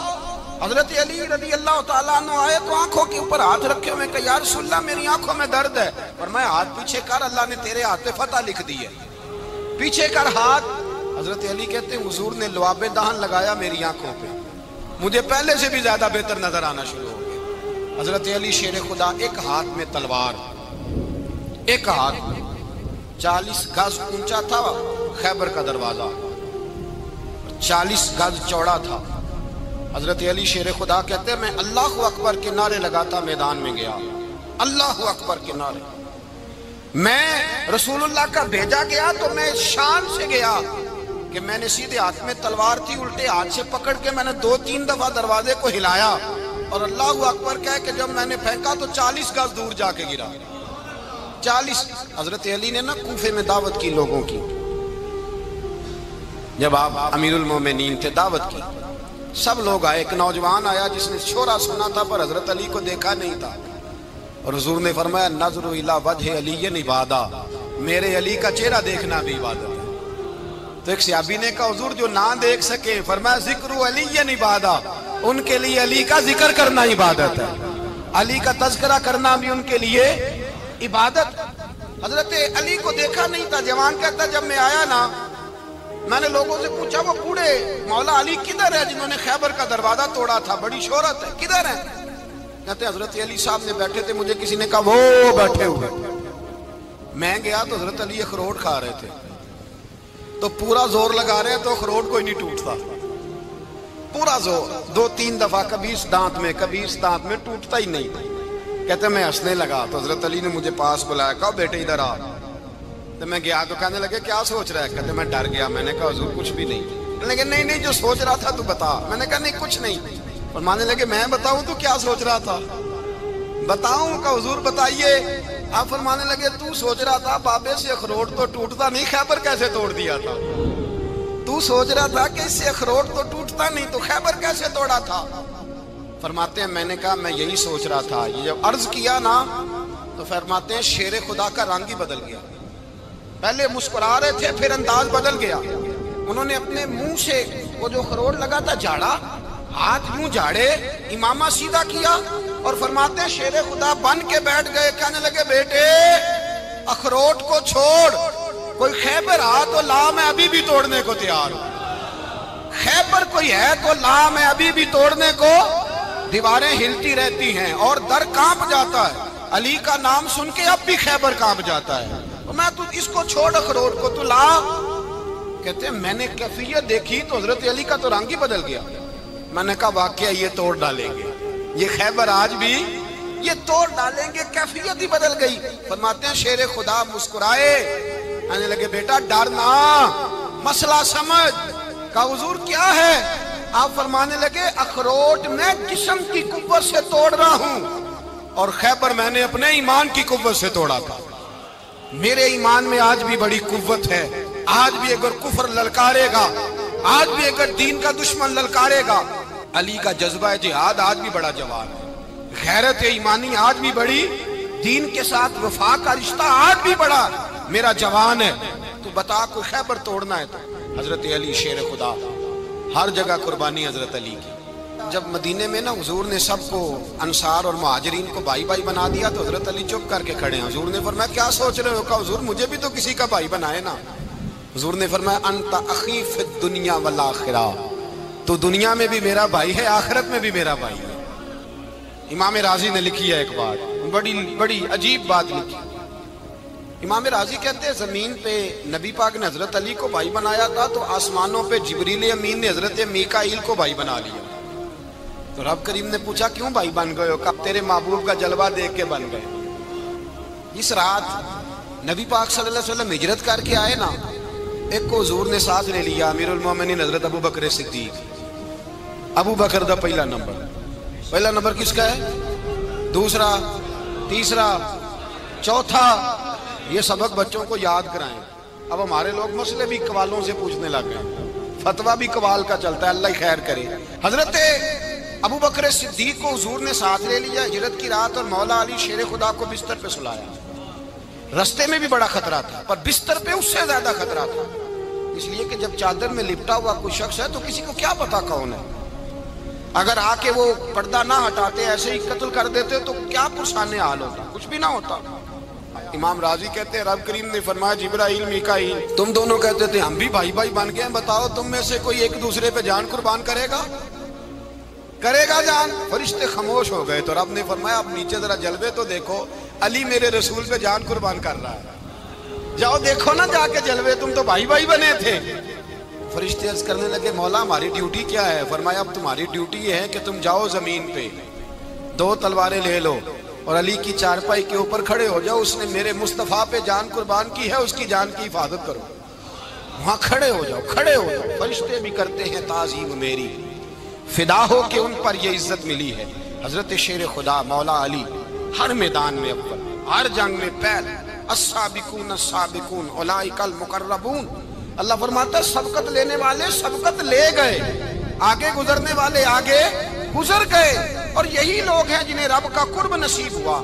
حضرت علی رضی اللہ تعالیٰ عنہ آئے تو آنکھوں کے اوپر ہاتھ رکھے ہوئے کہ یا رسول اللہ میری آنکھوں میں درد ہے۔ فرمایا ہاتھ پیچھے کر، اللہ نے تیرے ہاتھ پہ فتح لکھ دی ہے، پیچھے کر ہاتھ۔ حضرت علی کہتے ہیں حضور نے لعاب دہن لگایا میری آنکھوں پہ، مجھے پہلے سے بھی زیادہ بہتر نظر آنا شروع ہو گیا۔ حضرت علی شیر خدا، ایک ہاتھ میں تلوار، ایک ہاتھ میں 40 گز اونچا تھا خیبر کا دروازہ، 40 گز چوڑا تھا۔ حضرت علی شیر خدا کہتے ہیں میں اللہ اکبر کے نعرے لگاتا میدان میں گیا، اللہ اکبر کے نعرے۔ میں رسول اللہ کا بھیجا گیا تو میں شان سے گیا کہ میں نے سیدھے ہاتھ میں تلوار تھی، الٹے ہاتھ سے پکڑ کے میں نے 2-3 دفعہ دروازے کو ہلایا اور اللہ اکبر کہہ کہ جب میں نے پھینکا تو 40 گز دور جا کے گرا۔ 40۔ حضرت علی نے نا کوفے میں دعوت کی لوگوں کی، جب آپ امیر المومنین تھے، دعوت کی، سب لوگ آئے۔ ایک نوجوان آیا جس نے شورا سنا تھا پر حضرت علی کو دیکھا نہیں تھا، اور حضور نے فرمایا نظر الی وجہ علی عبادہ، میرے علی کا چہرہ دیکھنا بھی عبادت ہے۔ تو ایک صحابی نے کہا حضور جو نہ دیکھ سکے، فرمایا ذکر علی عبادہ، ان کے لیے علی کا ذکر کرنا عبادت ہے، علی کا تذکرہ کرنا بھی ان کے لیے عبادت۔ حضرت علی کو دیکھا نہیں تھا۔ جوان کہتا جب میں آیا نا، میں نے لوگوں سے پوچھا وہ بوڑھے مولا علی کدھر ہے جنہوں نے خیبر کا دروازہ توڑا تھا، بڑی شہرت ہے، کدھر ہے؟ کہتے حضرت علی صاحب نے بیٹھے تھے، مجھے کسی نے کہا وہ بیٹھے ہوئے۔ میں گیا تو حضرت علی اخروٹ کھا رہے تھے، تو پورا زور لگا رہے تو اخروٹ کوئی نہیں ٹوٹتا، پورا زور 2-3 دفعہ، کبھی اس دانت میں کبھی اس دانت میں، ٹوٹتا ہی نہیں۔ کہتے میں ہنسنے لگا تو حضرت علی نے مجھے پاس بلایا، کہا بیٹے ادھر آ۔ تو میں گیا تو کہنے لگے کیا سوچ رہا ہے؟ کہتے میں ڈر گیا۔ میں نے کہا حضور کچھ بھی نہیں۔ لیکن نہیں جو سوچ رہا تھا تو بتا۔ میں نے کہا نہیں کچھ نہیں۔ فرمانے لگے میں بتاؤں تو کیا سوچ رہا تھا؟ بتاؤں؟ کہ حضور بتائیے۔ آپ فرمانے لگے تو سوچ رہا تھا بابے سے اخروٹ تو ٹوٹتا نہیں، خیبر کیسے توڑ دیا تھا؟ تو سوچ رہا تھا کہ اس سے اخروٹ تو ٹوٹتا نہیں، تو خیبر کیسے توڑا تھا؟ فرماتے ہیں میں نے کہا میں یہی سوچ رہا تھا۔ یہ جب عرض کیا نا تو فرماتے ہیں شیر خدا کا رنگ ہی بدل گیا، پہلے مسکرا رہے تھے پھر انداز بدل گیا۔ انہوں نے اپنے منہ سے وہ جو خروٹ لگا تھا جھاڑا، ہاتھ منہ جھاڑے، امامہ سیدھا کیا، اور فرماتے ہیں شیر خدا بن کے بیٹھ گئے۔ کہنے لگے بیٹے اخروٹ کو چھوڑ، کوئی خیبر آ تو لا، میں ابھی بھی توڑنے کو تیار ہوں۔ خیبر کوئی ہے تو لا، میں ابھی بھی توڑنے کو۔ دیواریں ہلتی رہتی ہیں اور در کانپ جاتا ہے، علی کا نام سن کے اب بھی خیبر کانپ جاتا ہے۔ میں تو اس کو چھوڑ اخروٹ کو تو لا۔ کہتے ہیں میں نے کیفیت دیکھی تو حضرت علی کا تو رنگ ہی بدل گیا۔ میں نے کہا واقعہ یہ توڑ ڈالیں گے، یہ خیبر آج بھی یہ توڑ ڈالیں گے، کیفیت ہی بدل گئی۔ فرماتے ہیں شیر خدا مسکرائے، کہنے لگے بیٹا ڈرنا، مسئلہ سمجھ۔ کہا حضور کیا ہے؟ آپ فرمانے لگے اخروٹ میں جسم کی قوت سے توڑ رہا ہوں، اور خیبر میں نے اپنے ایمان کی قوت سے توڑا تھا۔ میرے ایمان میں آج بھی بڑی قوت ہے، آج بھی اگر کفر للکارے گا، آج بھی اگر دین کا دشمن للکارے گا، علی کا جذبہ جہاد آج بھی بڑا جوان ہے، غیرت ایمانی آج بھی بڑی، دین کے ساتھ وفا کا رشتہ آج بھی بڑا میرا جوان ہے۔ تو بتا کوئی خیبر توڑنا ہے تو حضرت علی شیر خدا، ہر جگہ قربانی حضرت علی کی۔ جب مدینے میں نا حضور نے سب کو انصار اور مہاجرین کو بھائی بھائی بنا دیا تو حضرت علی چپ کر کے کھڑے ہیں۔ حضور نے فرمایا کیا سوچ رہے ہو؟ کہا حضور مجھے بھی تو کسی کا بھائی بنائے نا۔ حضور نے فرمایا انت اخی فی الدنیا والآخرہ، تو دنیا میں بھی میرا بھائی ہے، آخرت میں بھی میرا بھائی ہے۔ امام راضی نے لکھی ہے ایک بات، بڑی عجیب بات لکھی۔ امام راضی کہتے ہیں زمین پہ نبی پاک نے حضرت علی کو بھائی بنایا تھا تو آسمانوں پہ جبریل امین نے حضرت میکائیل کو بھائی بنا لیا۔ تو رب کریم نے پوچھا کیوں بھائی بن گئے ہو؟ کب تیرے محبوب کا جلوہ دیکھ کے بن گئے۔ اس رات نبی پاک صلی اللہ علیہ وسلم ہجرت کر کے آئے نا، ایک کو حضور نے ساتھ لے لیا، امیر المومنین حضرت ابو بکر صدیق۔ ابو بکر دا پہلا نمبر کس کا ہے؟ دوسرا، تیسرا، چوتھا، یہ سبق بچوں کو یاد کرائیں۔ اب ہمارے لوگ مسئلے بھی قوالوں سے پوچھنے لگ گئے، فتویٰ بھی قوال کا چلتا ہے، اللہ ہی خیر کرے۔ حضرت ابو بکر صدیق کو حضور نے ساتھ لے لیا ہجرت کی رات، اور مولا علی شیر خدا کو بستر پہ سلایا۔ رستے میں بھی بڑا خطرہ تھا پر بستر پہ اس سے زیادہ خطرہ تھا، اس لیے کہ جب چادر میں لپٹا ہوا کوئی شخص ہے تو کسی کو کیا پتا کون ہے، اگر آ کے وہ پردہ نہ ہٹاتے ایسے ہی قتل کر دیتے تو کیا پرسانے حال ہوتا، کچھ بھی نہ ہوتا۔ امام راضی کہتے ہیں رب کریم نے فرمایا جبرائیل میکائیل تم دونوں کہتے تھے ہم بھی بھائی بھائی بن گئے ہیں، بتاؤ تم میں سے کوئی ایک دوسرے پہ جان قربان کرے گا؟ کرے گا جان؟ فرشتے خاموش ہو گئے تو رب نے فرمایا اب نیچے ذرا جلوے تو دیکھو، علی میرے رسول پہ جان قربان کر رہا ہے، جاؤ دیکھو نا جا کے جلوے، تم تو بھائی بھائی بنے تھے۔ فرشتے عرض کرنے لگے مولا ہماری ڈیوٹی کیا ہے؟ فرمایا اب تمہاری ڈیوٹی یہ ہے کہ تم جاؤ زمین پہ 2 تلواریں لے لو اور علی کی چارپائی کے اوپر کھڑے ہو جاؤ، اس نے میرے مصطفیٰ پہ جان قربان کی ہے، اس کی جان کی حفاظت کرو۔ وہاں کھڑے ہو جاؤ، کھڑے ہو جاؤ۔ فرشتے بھی کرتے ہیں تعظیم میری، فدا ہو کہ ان پر یہ عزت ملی ہے۔ حضرت شیر خدا مولا علی ہر میدان میں اول، ہر جنگ میں پہل، السابقون السابقون اولئک المقربون۔ اللہ فرماتا ہے سبقت لینے والے سبقت لے گئے، آگے گزرنے والے آگے گزر گئے، اور یہی لوگ ہیں جنہیں رب کا قرب نصیب ہوا۔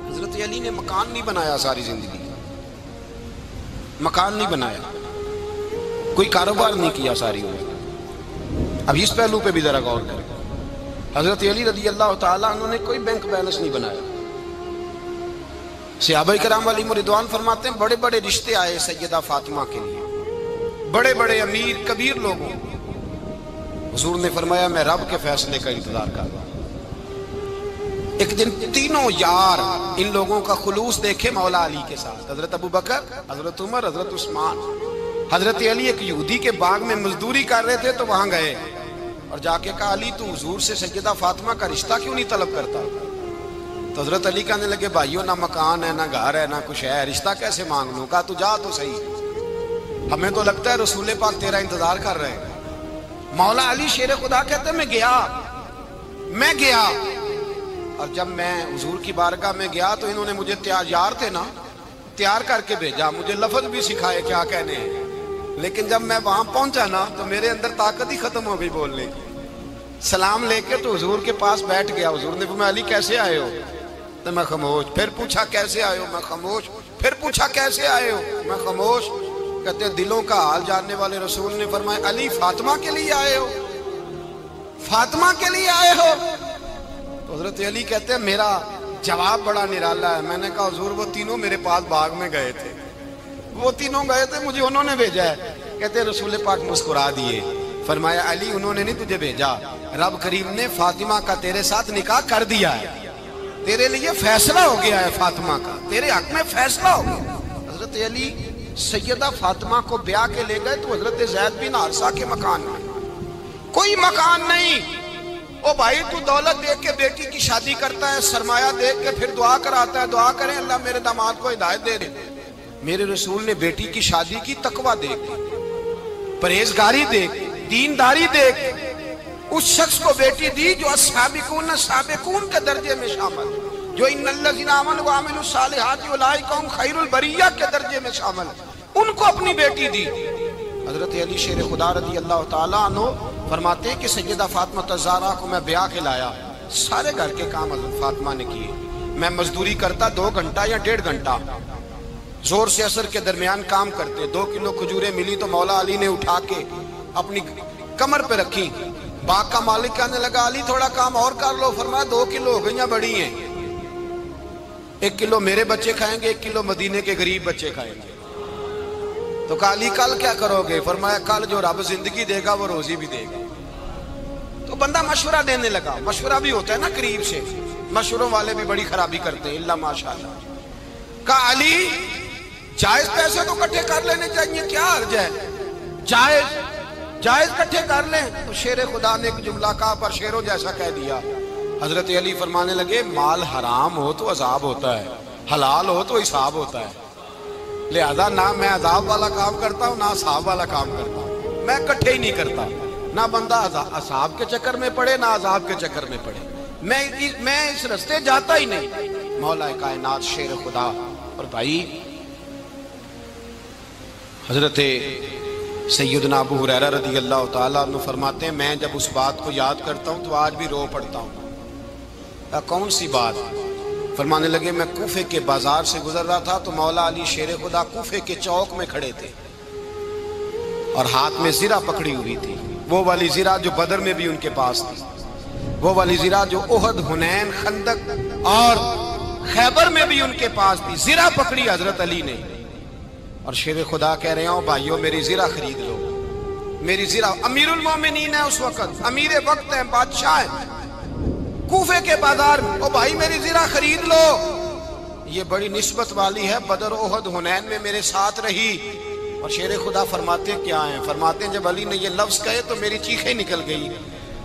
حضرت علی نے مکان نہیں بنایا ساری زندگی، مکان نہیں بنایا، کوئی کاروبار نہیں کیا ساری عمر۔ اب اس پہلو پہ بھی ذرا غور کریں، حضرت علی رضی اللہ تعالیٰ عنہ نے کوئی بینک بیلنس نہیں بنایا۔ صحابہ کرام علیہم رضوان فرماتے ہیں بڑے بڑے رشتے آئے سیدہ فاطمہ کے لیے، بڑے بڑے امیر کبیر لوگوں، حضور نے فرمایا میں رب کے فیصلے کا انتظار کر رہا ہوں۔ ایک دن تینوں یار ان لوگوں کا خلوص دیکھے مولا علی کے ساتھ، حضرت ابو بکر، حضرت عمر، حضرت عثمان۔ حضرت علی ایک یہودی کے باغ میں مزدوری کر رہے تھے تو وہاں گئے اور جا کے کہا علی تو حضور سے سیدہ فاطمہ کا رشتہ کیوں نہیں طلب کرتا؟ تو حضرت علی کہنے لگے بھائیو نہ مکان ہے نہ گھر ہے نہ کچھ ہے، رشتہ کیسے مانگ لوں؟ کہا تو جا تو صحیح، ہمیں تو لگتا ہے رسول پاک تیرا انتظار کر رہے ہیں۔ مولا علی شیر خدا کہتے ہیں میں گیا اور جب میں حضور کی بارگاہ میں گیا تو انہوں نے مجھے یار تھے نا تیار کر کے بھیجا، مجھے لفظ بھی سکھائے کیا کہنے ہیں، لیکن جب میں وہاں پہنچا نا تو میرے اندر طاقت ہی ختم ہو گئی بولنے کی۔ سلام لے کے تو حضور کے پاس بیٹھ گیا، حضور نے فرمایا علی کیسے آئے ہو؟ تو میں خاموش، پھر پوچھا کیسے آئے ہو؟ میں خاموش، پھر پوچھا کیسے آئے ہو؟ میں خاموش۔ کہتے ہیں دلوں کا حال جاننے والے رسول نے فرمایا علی فاطمہ کے لیے آئے ہو؟ فاطمہ کے لیے آئے ہو؟ تو حضرت علی کہتے ہیں میرا جواب بڑا نرالا ہے۔ میں نے کہا حضور وہ تینوں میرے پاس باغ میں گئے تھے، وہ تینوں گئے تھے، مجھے انہوں نے بھیجا ہے۔ کہتے ہیں رسول پاک مسکرا دیے، فرمایا علی انہوں نے نہیں تجھے بھیجا، رب کریم نے فاطمہ کا تیرے ساتھ نکاح کر دیا ہے، تیرے لیے فیصلہ ہو گیا ہے فاطمہ کا، تیرے حق میں فیصلہ ہو گیا۔ حضرت علی سیدہ فاطمہ کو بیاہ کے لے گئے تو حضرت زید بن حارثہ کے مکان میں، کوئی مکان نہیں۔ او بھائی تو دولت دیکھ کے بیٹی کی شادی کرتا ہے، سرمایہ دیکھ کے پھر دعا کراتا ہے، دعا کریں اللہ میرے داماد کو ہدایت دے دے۔ میرے رسول نے بیٹی کی شادی کی تقوی دیکھ، پرہیزگاری دیکھ، دینداری دیکھ، اس شخص کو بیٹی دی جو السابقون السابقون کے درجے میں شامل، جو ان الذین آمنوا وعملوا الصالحات اولئک هم خیر البریہ کے درجے میں شامل، ان کو اپنی بیٹی دی۔ حضرت علی شیر خدا رضی اللہ تعالیٰ عنہ فرماتے ہیں کہ سیدہ فاطمہ الزہرا کو میں بیاہ کے لایا، سارے گھر کے کام حضرت فاطمہ نے کیے، میں مزدوری کرتا 2 گھنٹہ یا 1.5 گھنٹہ، زور سے عصر کے درمیان کام کرتے، 2 کلو کھجوریں ملی تو مولا علی نے اٹھا کے اپنی کمر پہ رکھی۔ باغ کا مالک کہنے لگا علی تھوڑا کام اور کر لو، فرمایا 2 کلو ہو گئیں بڑی ہیں، 1 کلو میرے بچے کھائیں گے، 1 کلو مدینے کے غریب بچے کھائیں گے۔ تو کہا علی کل کیا کرو گے؟ فرمایا کل جو رب زندگی دے گا وہ روزی بھی دے گا۔ تو بندہ مشورہ دینے لگا، مشورہ بھی ہوتا ہے نا قریب سے، مشوروں والے بھی بڑی خرابی کرتے ہیں اللہ ماشاءاللہ۔ کہا علی جائز پیسے تو کٹھے کر لینے چاہیے، کیا حرج ہے، جائز کٹھے کر لیں۔ تو شیر خدا نے ایک جملہ کہا پر شیروں جیسا کہہ دیا۔ حضرت علی فرمانے لگے مال حرام ہو تو عذاب ہوتا ہے، حلال ہو تو حساب ہوتا ہے، لہذا نہ میں عذاب والا کام کرتا ہوں نہ حساب والا کام کرتا ہوں، میں کٹھے ہی نہیں کرتا، نہ بندہ حساب کے چکر میں پڑے نہ عذاب کے چکر میں پڑے، میں اس رستے جاتا ہی نہیں۔ مولا کائنات شیر خدا۔ اور بھائی حضرت سیدنا ابو ہریرہ رضی اللہ تعالیٰ عنہ فرماتے ہیں میں جب اس بات کو یاد کرتا ہوں تو آج بھی رو پڑتا ہوں۔ کون سی بات؟ فرمانے لگے میں کوفے کے بازار سے گزر رہا تھا تو مولا علی شیر خدا کوفے کے چوک میں کھڑے تھے اور ہاتھ میں زرہ پکڑی ہوئی تھی، وہ والی زرہ جو بدر میں بھی ان کے پاس تھی، وہ والی زرہ جو احد، حنین، خندق اور خیبر میں بھی ان کے پاس تھی، زرہ پکڑی حضرت علی نے اور شیر خدا کہہ رہے ہوں بھائیو میری زرہ خرید لو، میری زرہ امیر المومنین ہے اس وقت، امیر وقت ہے، بادشاہ ہے کوفے کے بازار میں، او بھائی میری زرہ خرید لو، یہ بڑی نسبت والی ہے، بدر احد حنین میں میرے ساتھ رہی۔ اور شیر خدا فرماتے کیا ہیں؟ فرماتے ہیں جب علی نے یہ لفظ کہے تو میری چیخیں نکل گئی۔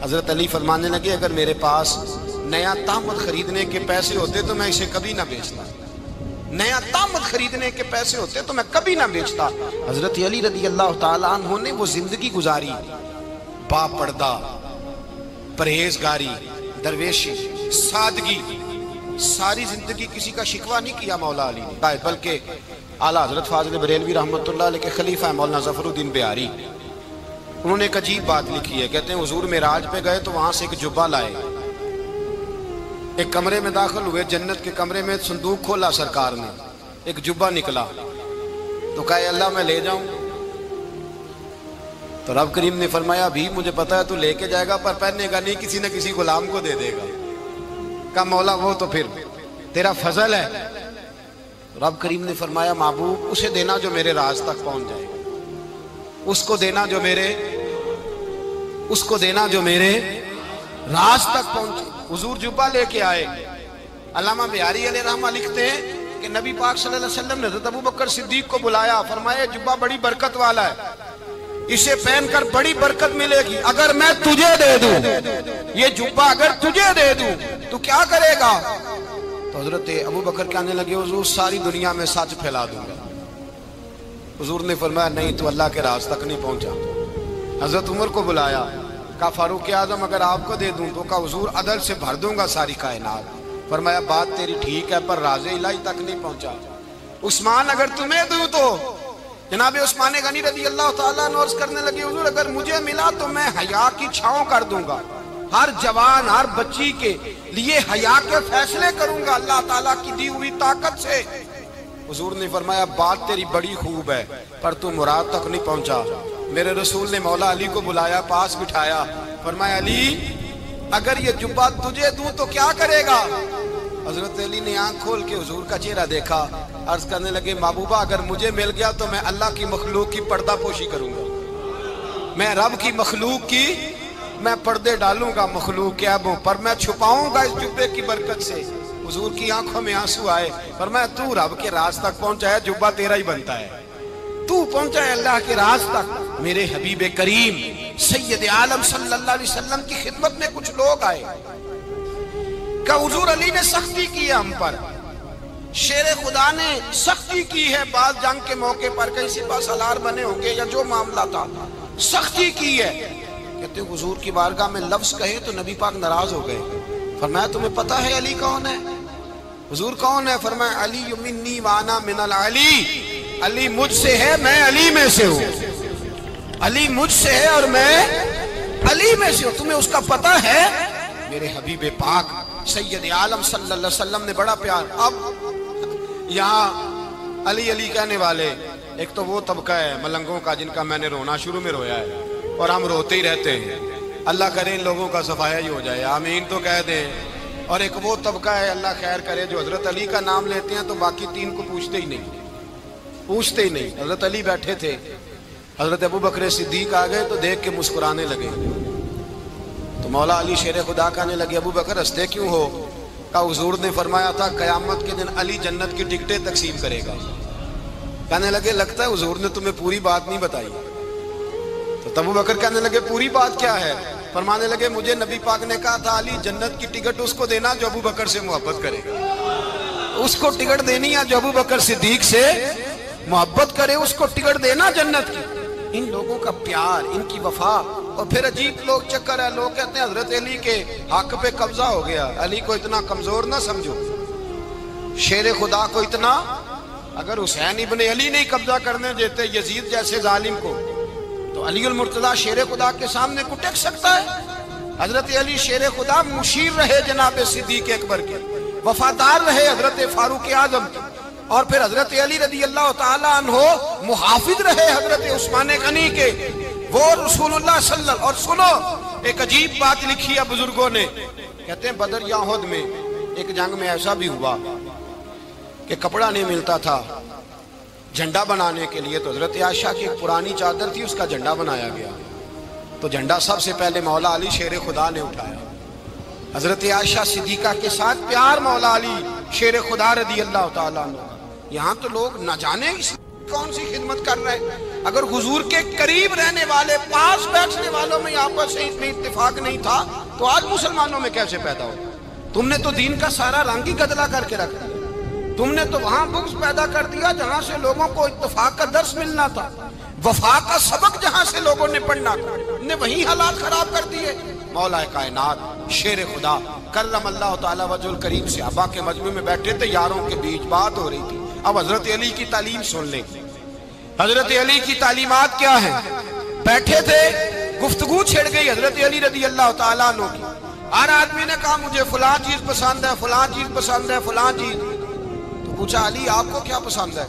حضرت علی فرمانے لگے اگر میرے پاس نیا تامت خریدنے کے پیسے ہوتے تو میں اسے کبھی نہ بیچتا، نیا تامت خریدنے کے پیسے ہوتے تو میں کبھی نہ بیچتا۔ حضرت علی رضی اللہ تعالیٰ عنہ نے وہ زندگی گزاری، با پردہ، پرہیزگاری، درویشی، سادگی، ساری زندگی کسی کا شکوہ نہیں کیا مولا علی نے، بلکہ اعلیٰ حضرت فاضل بریلوی رحمۃ اللہ علیہ کے خلیفہ مولانا ظفر الدین بہاری، انہوں نے ایک عجیب بات لکھی ہے، کہتے ہیں حضور معراج پہ گئے تو وہاں سے ایک جبہ لائے، ایک کمرے میں داخل ہوئے، جنت کے کمرے میں صندوق کھولا سرکار نے، ایک جبہ نکلا تو کہا اے اللہ میں لے جاؤں؟ تو رب کریم نے فرمایا ابھی مجھے پتا ہے تو لے کے جائے گا پر پہننے گا نہیں، کسی نہ کسی غلام کو دے دے گا۔ کہا مولا وہ تو پھر تیرا فضل ہے۔ رب کریم نے فرمایا محبوب اسے دینا جو میرے راز تک پہنچ جائے، اس کو دینا جو میرے راز تک پہنچے۔ حضور جبہ لے کے آئے۔ علامہ بہاری علیہ رحمہ لکھتے ہیں کہ نبی پاک صلی اللہ علیہ وسلم نے حضرت ابوبکر صدیق کو بلایا، فرمایا جبہ بڑی برکت والا ہے، اسے پہن کر بڑی برکت ملے گی، اگر میں تجھے دے دوں یہ جبہ، اگر تجھے دے دوں تو کیا کرے گا؟ تو حضرت ابوبکر کہنے لگے حضور ساری دنیا میں سچ پھیلا دوں گا۔ حضور نے فرمایا نہیں تو اللہ کے راز تک نہیں پہنچا۔ حضرت عمر کو بلایا، کہا فاروق اعظم اگر آپ کو دے دوں تو کہا حضور عدل سے بھر دوں گا ساری کائنات۔ فرمایا بات تیری ٹھیک ہے پر راز الہی تک نہیں پہنچا۔ عثمان اگر تمہیں دوں تو جناب عثمان غنی رضی اللہ تعالیٰ عنہ عرض کرنے لگے حضور اگر مجھے ملا تو میں حیا کی چھاؤں کر دوں گا، ہر جوان ہر بچی کے لیے حیا کے فیصلے کروں گا اللہ تعالیٰ کی دی ہوئی طاقت سے۔ حضور نے فرمایا بات تیری بڑی خوب ہے پر تو مراد تک نہیں پہنچا۔ میرے رسول نے مولا علی کو بلایا، پاس بٹھایا، فرمایا علی اگر یہ جبہ تجھے دوں تو کیا کرے گا؟ حضرت علی نے آنکھ کھول کے حضور کا چہرہ دیکھا، عرض کرنے لگے محبوبہ اگر مجھے مل گیا تو میں اللہ کی مخلوق کی پردہ پوشی کروں گا، میں رب کی مخلوق کی میں پردے ڈالوں گا مخلوق کے عیبوں پر، میں چھپاؤں گا اس جبے کی برکت سے۔ حضور کی آنکھوں میں آنسو آئے، فرمایا تو رب کے راز تک پہنچا ہے، جبہ تیرا ہی بنتا ہے، تو پہنچا ہے اللہ کے راز تک۔ میرے حبیب کریم سید عالم صلی اللہ علیہ وسلم کی خدمت میں کچھ لوگ آئے کہ حضور علی نے سختی کی ہے ہم پر، شیر خدا نے سختی کی ہے، بعض جنگ کے موقع پر کہیں سپہ سالار بنے ہوں گے یا جو معاملہ تھا سختی کی ہے۔ کہتے ہیں حضور کی بارگاہ میں لفظ کہے تو نبی پاک ناراض ہو گئے۔ فرمایا تمہیں پتا ہے علی کون ہے؟ حضور کون ہے؟ فرمایا علی منی وانا من العلی، علی مجھ سے ہے میں علی میں سے ہوں، علی مجھ سے ہے اور میں علی میں سے ہوں، تمہیں اس کا پتہ ہے؟ میرے حبیب پاک سید عالم صلی اللہ علیہ وسلم نے بڑا پیار۔ اب یہاں علی علی کہنے والے ایک تو وہ طبقہ ہے ملنگوں کا جن کا میں نے رونا شروع میں رویا ہے اور ہم روتے ہی رہتے ہیں، اللہ کرے ان لوگوں کا صفایا ہی ہو جائے، آمین تو کہہ دیں۔ اور ایک وہ طبقہ ہے اللہ خیر کرے جو حضرت علی کا نام لیتے ہیں تو باقی تین کو پوچھتے ہی نہیں۔ حضرت علی بیٹھے تھے، حضرت ابوبکر صدیق آ گئے تو دیکھ کے مسکرانے لگے، تو مولا علی شیر خدا کہنے لگے ابوبکر ہنستے کیوں ہو؟ کہا حضور نے فرمایا تھا قیامت کے دن علی جنت کی ٹکٹیں تقسیم کرے گا۔ کہنے لگے لگتا ہے حضور نے تمہیں پوری بات نہیں بتائی۔ تو ابوبکر کہنے لگے پوری بات کیا ہے؟ فرمانے لگے مجھے نبی پاک نے کہا تھا علی جنت کی ٹکٹ اس کو دینا جو ابوبکر سے محبت کرے گا، اس کو ٹکٹ دینی ہے جو ابوبکر صدیق سے محبت کرے، اس کو ٹکٹ دینا جنت کی۔ ان لوگوں کا پیار، ان کی وفا۔ اور پھر عجیب لوگ چکر ہے، لوگ کہتے ہیں حضرت علی کے حق پہ قبضہ ہو گیا، علی کو اتنا کمزور نہ سمجھو، شیر خدا کو اتنا، اگر حسین ابن علی نہیں قبضہ کرنے دیتے یزید جیسے ظالم کو تو علی المرتضیٰ شیر خدا کے سامنے کو ٹک سکتا ہے؟ حضرت علی شیر خدا مشیر رہے جناب صدیق اکبر کے، وفادار رہے حضرت فاروق اعظم کے، اور پھر حضرت علی رضی اللہ تعالیٰ عنہ محافظ رہے حضرت عثمان غنی کے، وہ رسول اللہ صلی اللہ۔ اور سنو ایک عجیب بات لکھی ہے بزرگوں نے، کہتے ہیں بدر یا احد میں ایک جنگ میں ایسا بھی ہوا کہ کپڑا نہیں ملتا تھا جھنڈا بنانے کے لیے، تو حضرت عائشہ کی ایک پرانی چادر تھی، اس کا جھنڈا بنایا گیا۔ تو جھنڈا سب سے پہلے مولا علی شیر خدا نے اٹھایا. حضرت عائشہ صدیقہ کے ساتھ پیار مولا علی شیر خدا رضی اللہ تعالیٰ عنہ. یہاں تو لوگ نہ جانے کون سی خدمت کر رہے ہیں. اگر حضور کے قریب رہنے والے پاس بیٹھنے والوں میں آپس سے اتنے اتفاق نہیں تھا تو آج مسلمانوں میں کیسے پیدا ہو؟ تم نے تو دین کا سارا رنگ ہی گدلا کر کے رکھ دیا. تم نے تو وہاں بغض پیدا کر دیا جہاں سے لوگوں کو اتفاق کا درس ملنا تھا, وفا کا سبق جہاں سے لوگوں نے پڑھنا تھا, نے وہی حالات خراب کر دیے. مولا کائنات شیر خدا کرم اللہ تعالیٰ وجہ الکریم صحابہ کے مجمع میں بیٹھے تھے, یاروں کے بیچ بات ہو رہی تھی. اب حضرت علی کی تعلیم سن لیں. حضرت علی کی تعلیمات کیا ہیں؟ بیٹھے تھے, گفتگو چھڑ گئی حضرت علی رضی اللہ تعالیٰ عنہ کی. ہر آدمی نے کہا مجھے فلاں چیز پسند ہے, فلاں چیز پسند ہے, فلاں چیز. تو پوچھا علی آپ کو کیا پسند ہے؟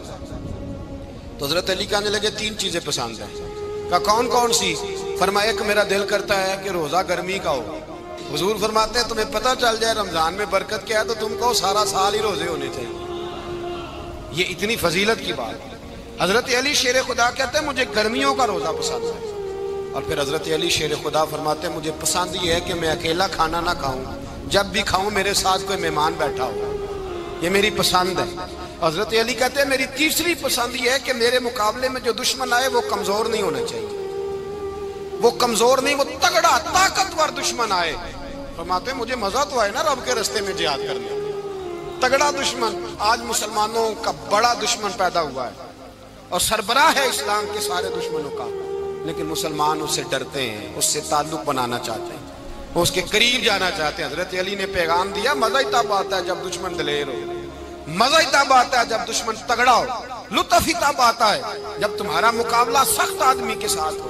تو حضرت علی کہنے لگے 3 چیزیں پسند ہیں. کہا کون کون سی؟ فرمایا ایک میرا دل کرتا ہے کہ روزہ گرمی کا ہو. حضور فرماتے ہیں تمہیں پتہ چل جائے رمضان میں برکت کیا ہے تو تم کو سارا سال ہی روزے ہونے چاہیے. یہ اتنی فضیلت کی بات. حضرت علی شیر خدا کہتے ہیں مجھے گرمیوں کا روزہ پسند ہے. اور پھر حضرت علی شیر خدا فرماتے ہیں مجھے پسند یہ ہے کہ میں اکیلا کھانا نہ کھاؤں, جب بھی کھاؤں میرے ساتھ کوئی مہمان بیٹھا ہو. یہ میری پسند ہے. حضرت علی کہتے ہیں میری تیسری پسند یہ ہے کہ میرے مقابلے میں جو دشمن آئے وہ کمزور نہیں ہونا چاہیے. وہ کمزور نہیں, وہ تگڑا طاقتور دشمن آئے. فرماتے ہیں مجھے مزہ تو آئے نا رب کے رستے میں جہاد کرنے. تگڑا دشمن. آج مسلمانوں کا بڑا دشمن پیدا ہوا ہے اور سربراہ ہے اسلام کے سارے دشمنوں کا, لیکن مسلمان اس سے ڈرتے ہیں, اس سے تعلق بنانا چاہتے ہیں, وہ اس کے قریب جانا چاہتے ہیں. حضرت علی نے پیغام دیا مزہ ہی تب آتا ہے جب دشمن دلیر ہو, مزہ ہی تب آتا ہے جب دشمن تگڑا ہو, لطف ہی تب آتا ہے جب تمہارا مقابلہ سخت آدمی کے ساتھ ہو.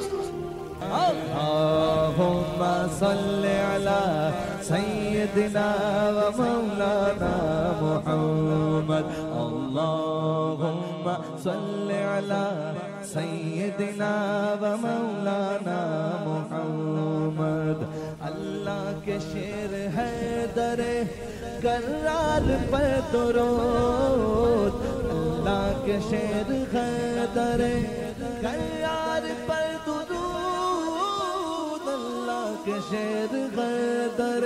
اللہم صلی علی سیدنا و مولانا محمد. اللہم صلی علی سیدنا و مولانا محمد. اللہ کے شیر ہے در کرار پر درود. اللہ کے شیر ہے در کرار پر درود. کے شیر غدر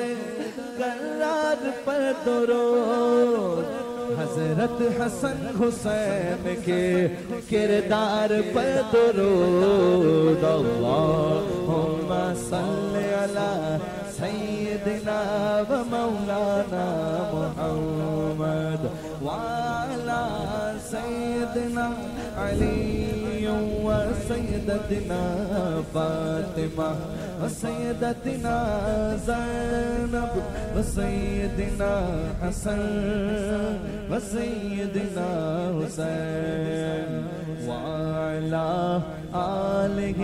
کرار پر درود. حضرت حسن حسین کے کردار پر درود. اللہم صلی علی سیدنا و مولانا محمد وعلی سیدنا علی وسیدتنا فاطمہ وسیدتنا زینب وسیدنا حسن وسیدنا حسین وعلی آلہ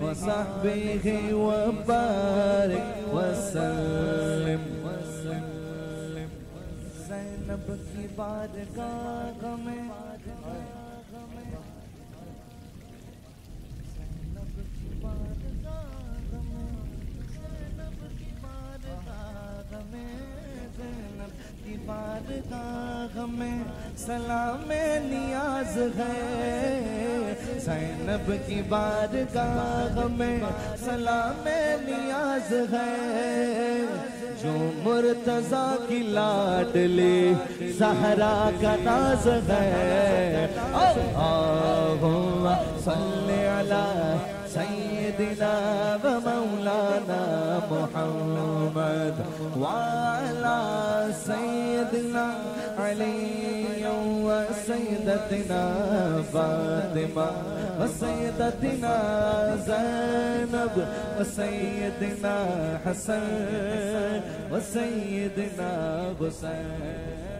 وصحبہ وبارک وسلم. زینب کی بارگاہ میں بارگاہ میں سلام نیاز ہے. زینب کی بارگاہ میں سلام نیاز ہے. جو مرتضیٰ کی لاڈلی زہرا کا ناز ہے. اللہم صلی علی سیدنا و مولانا محمد وعلی سیدنا علی و سیدتنا فاطمہ و سیدتنا زینب و سیدنا حسن و سیدنا حسین.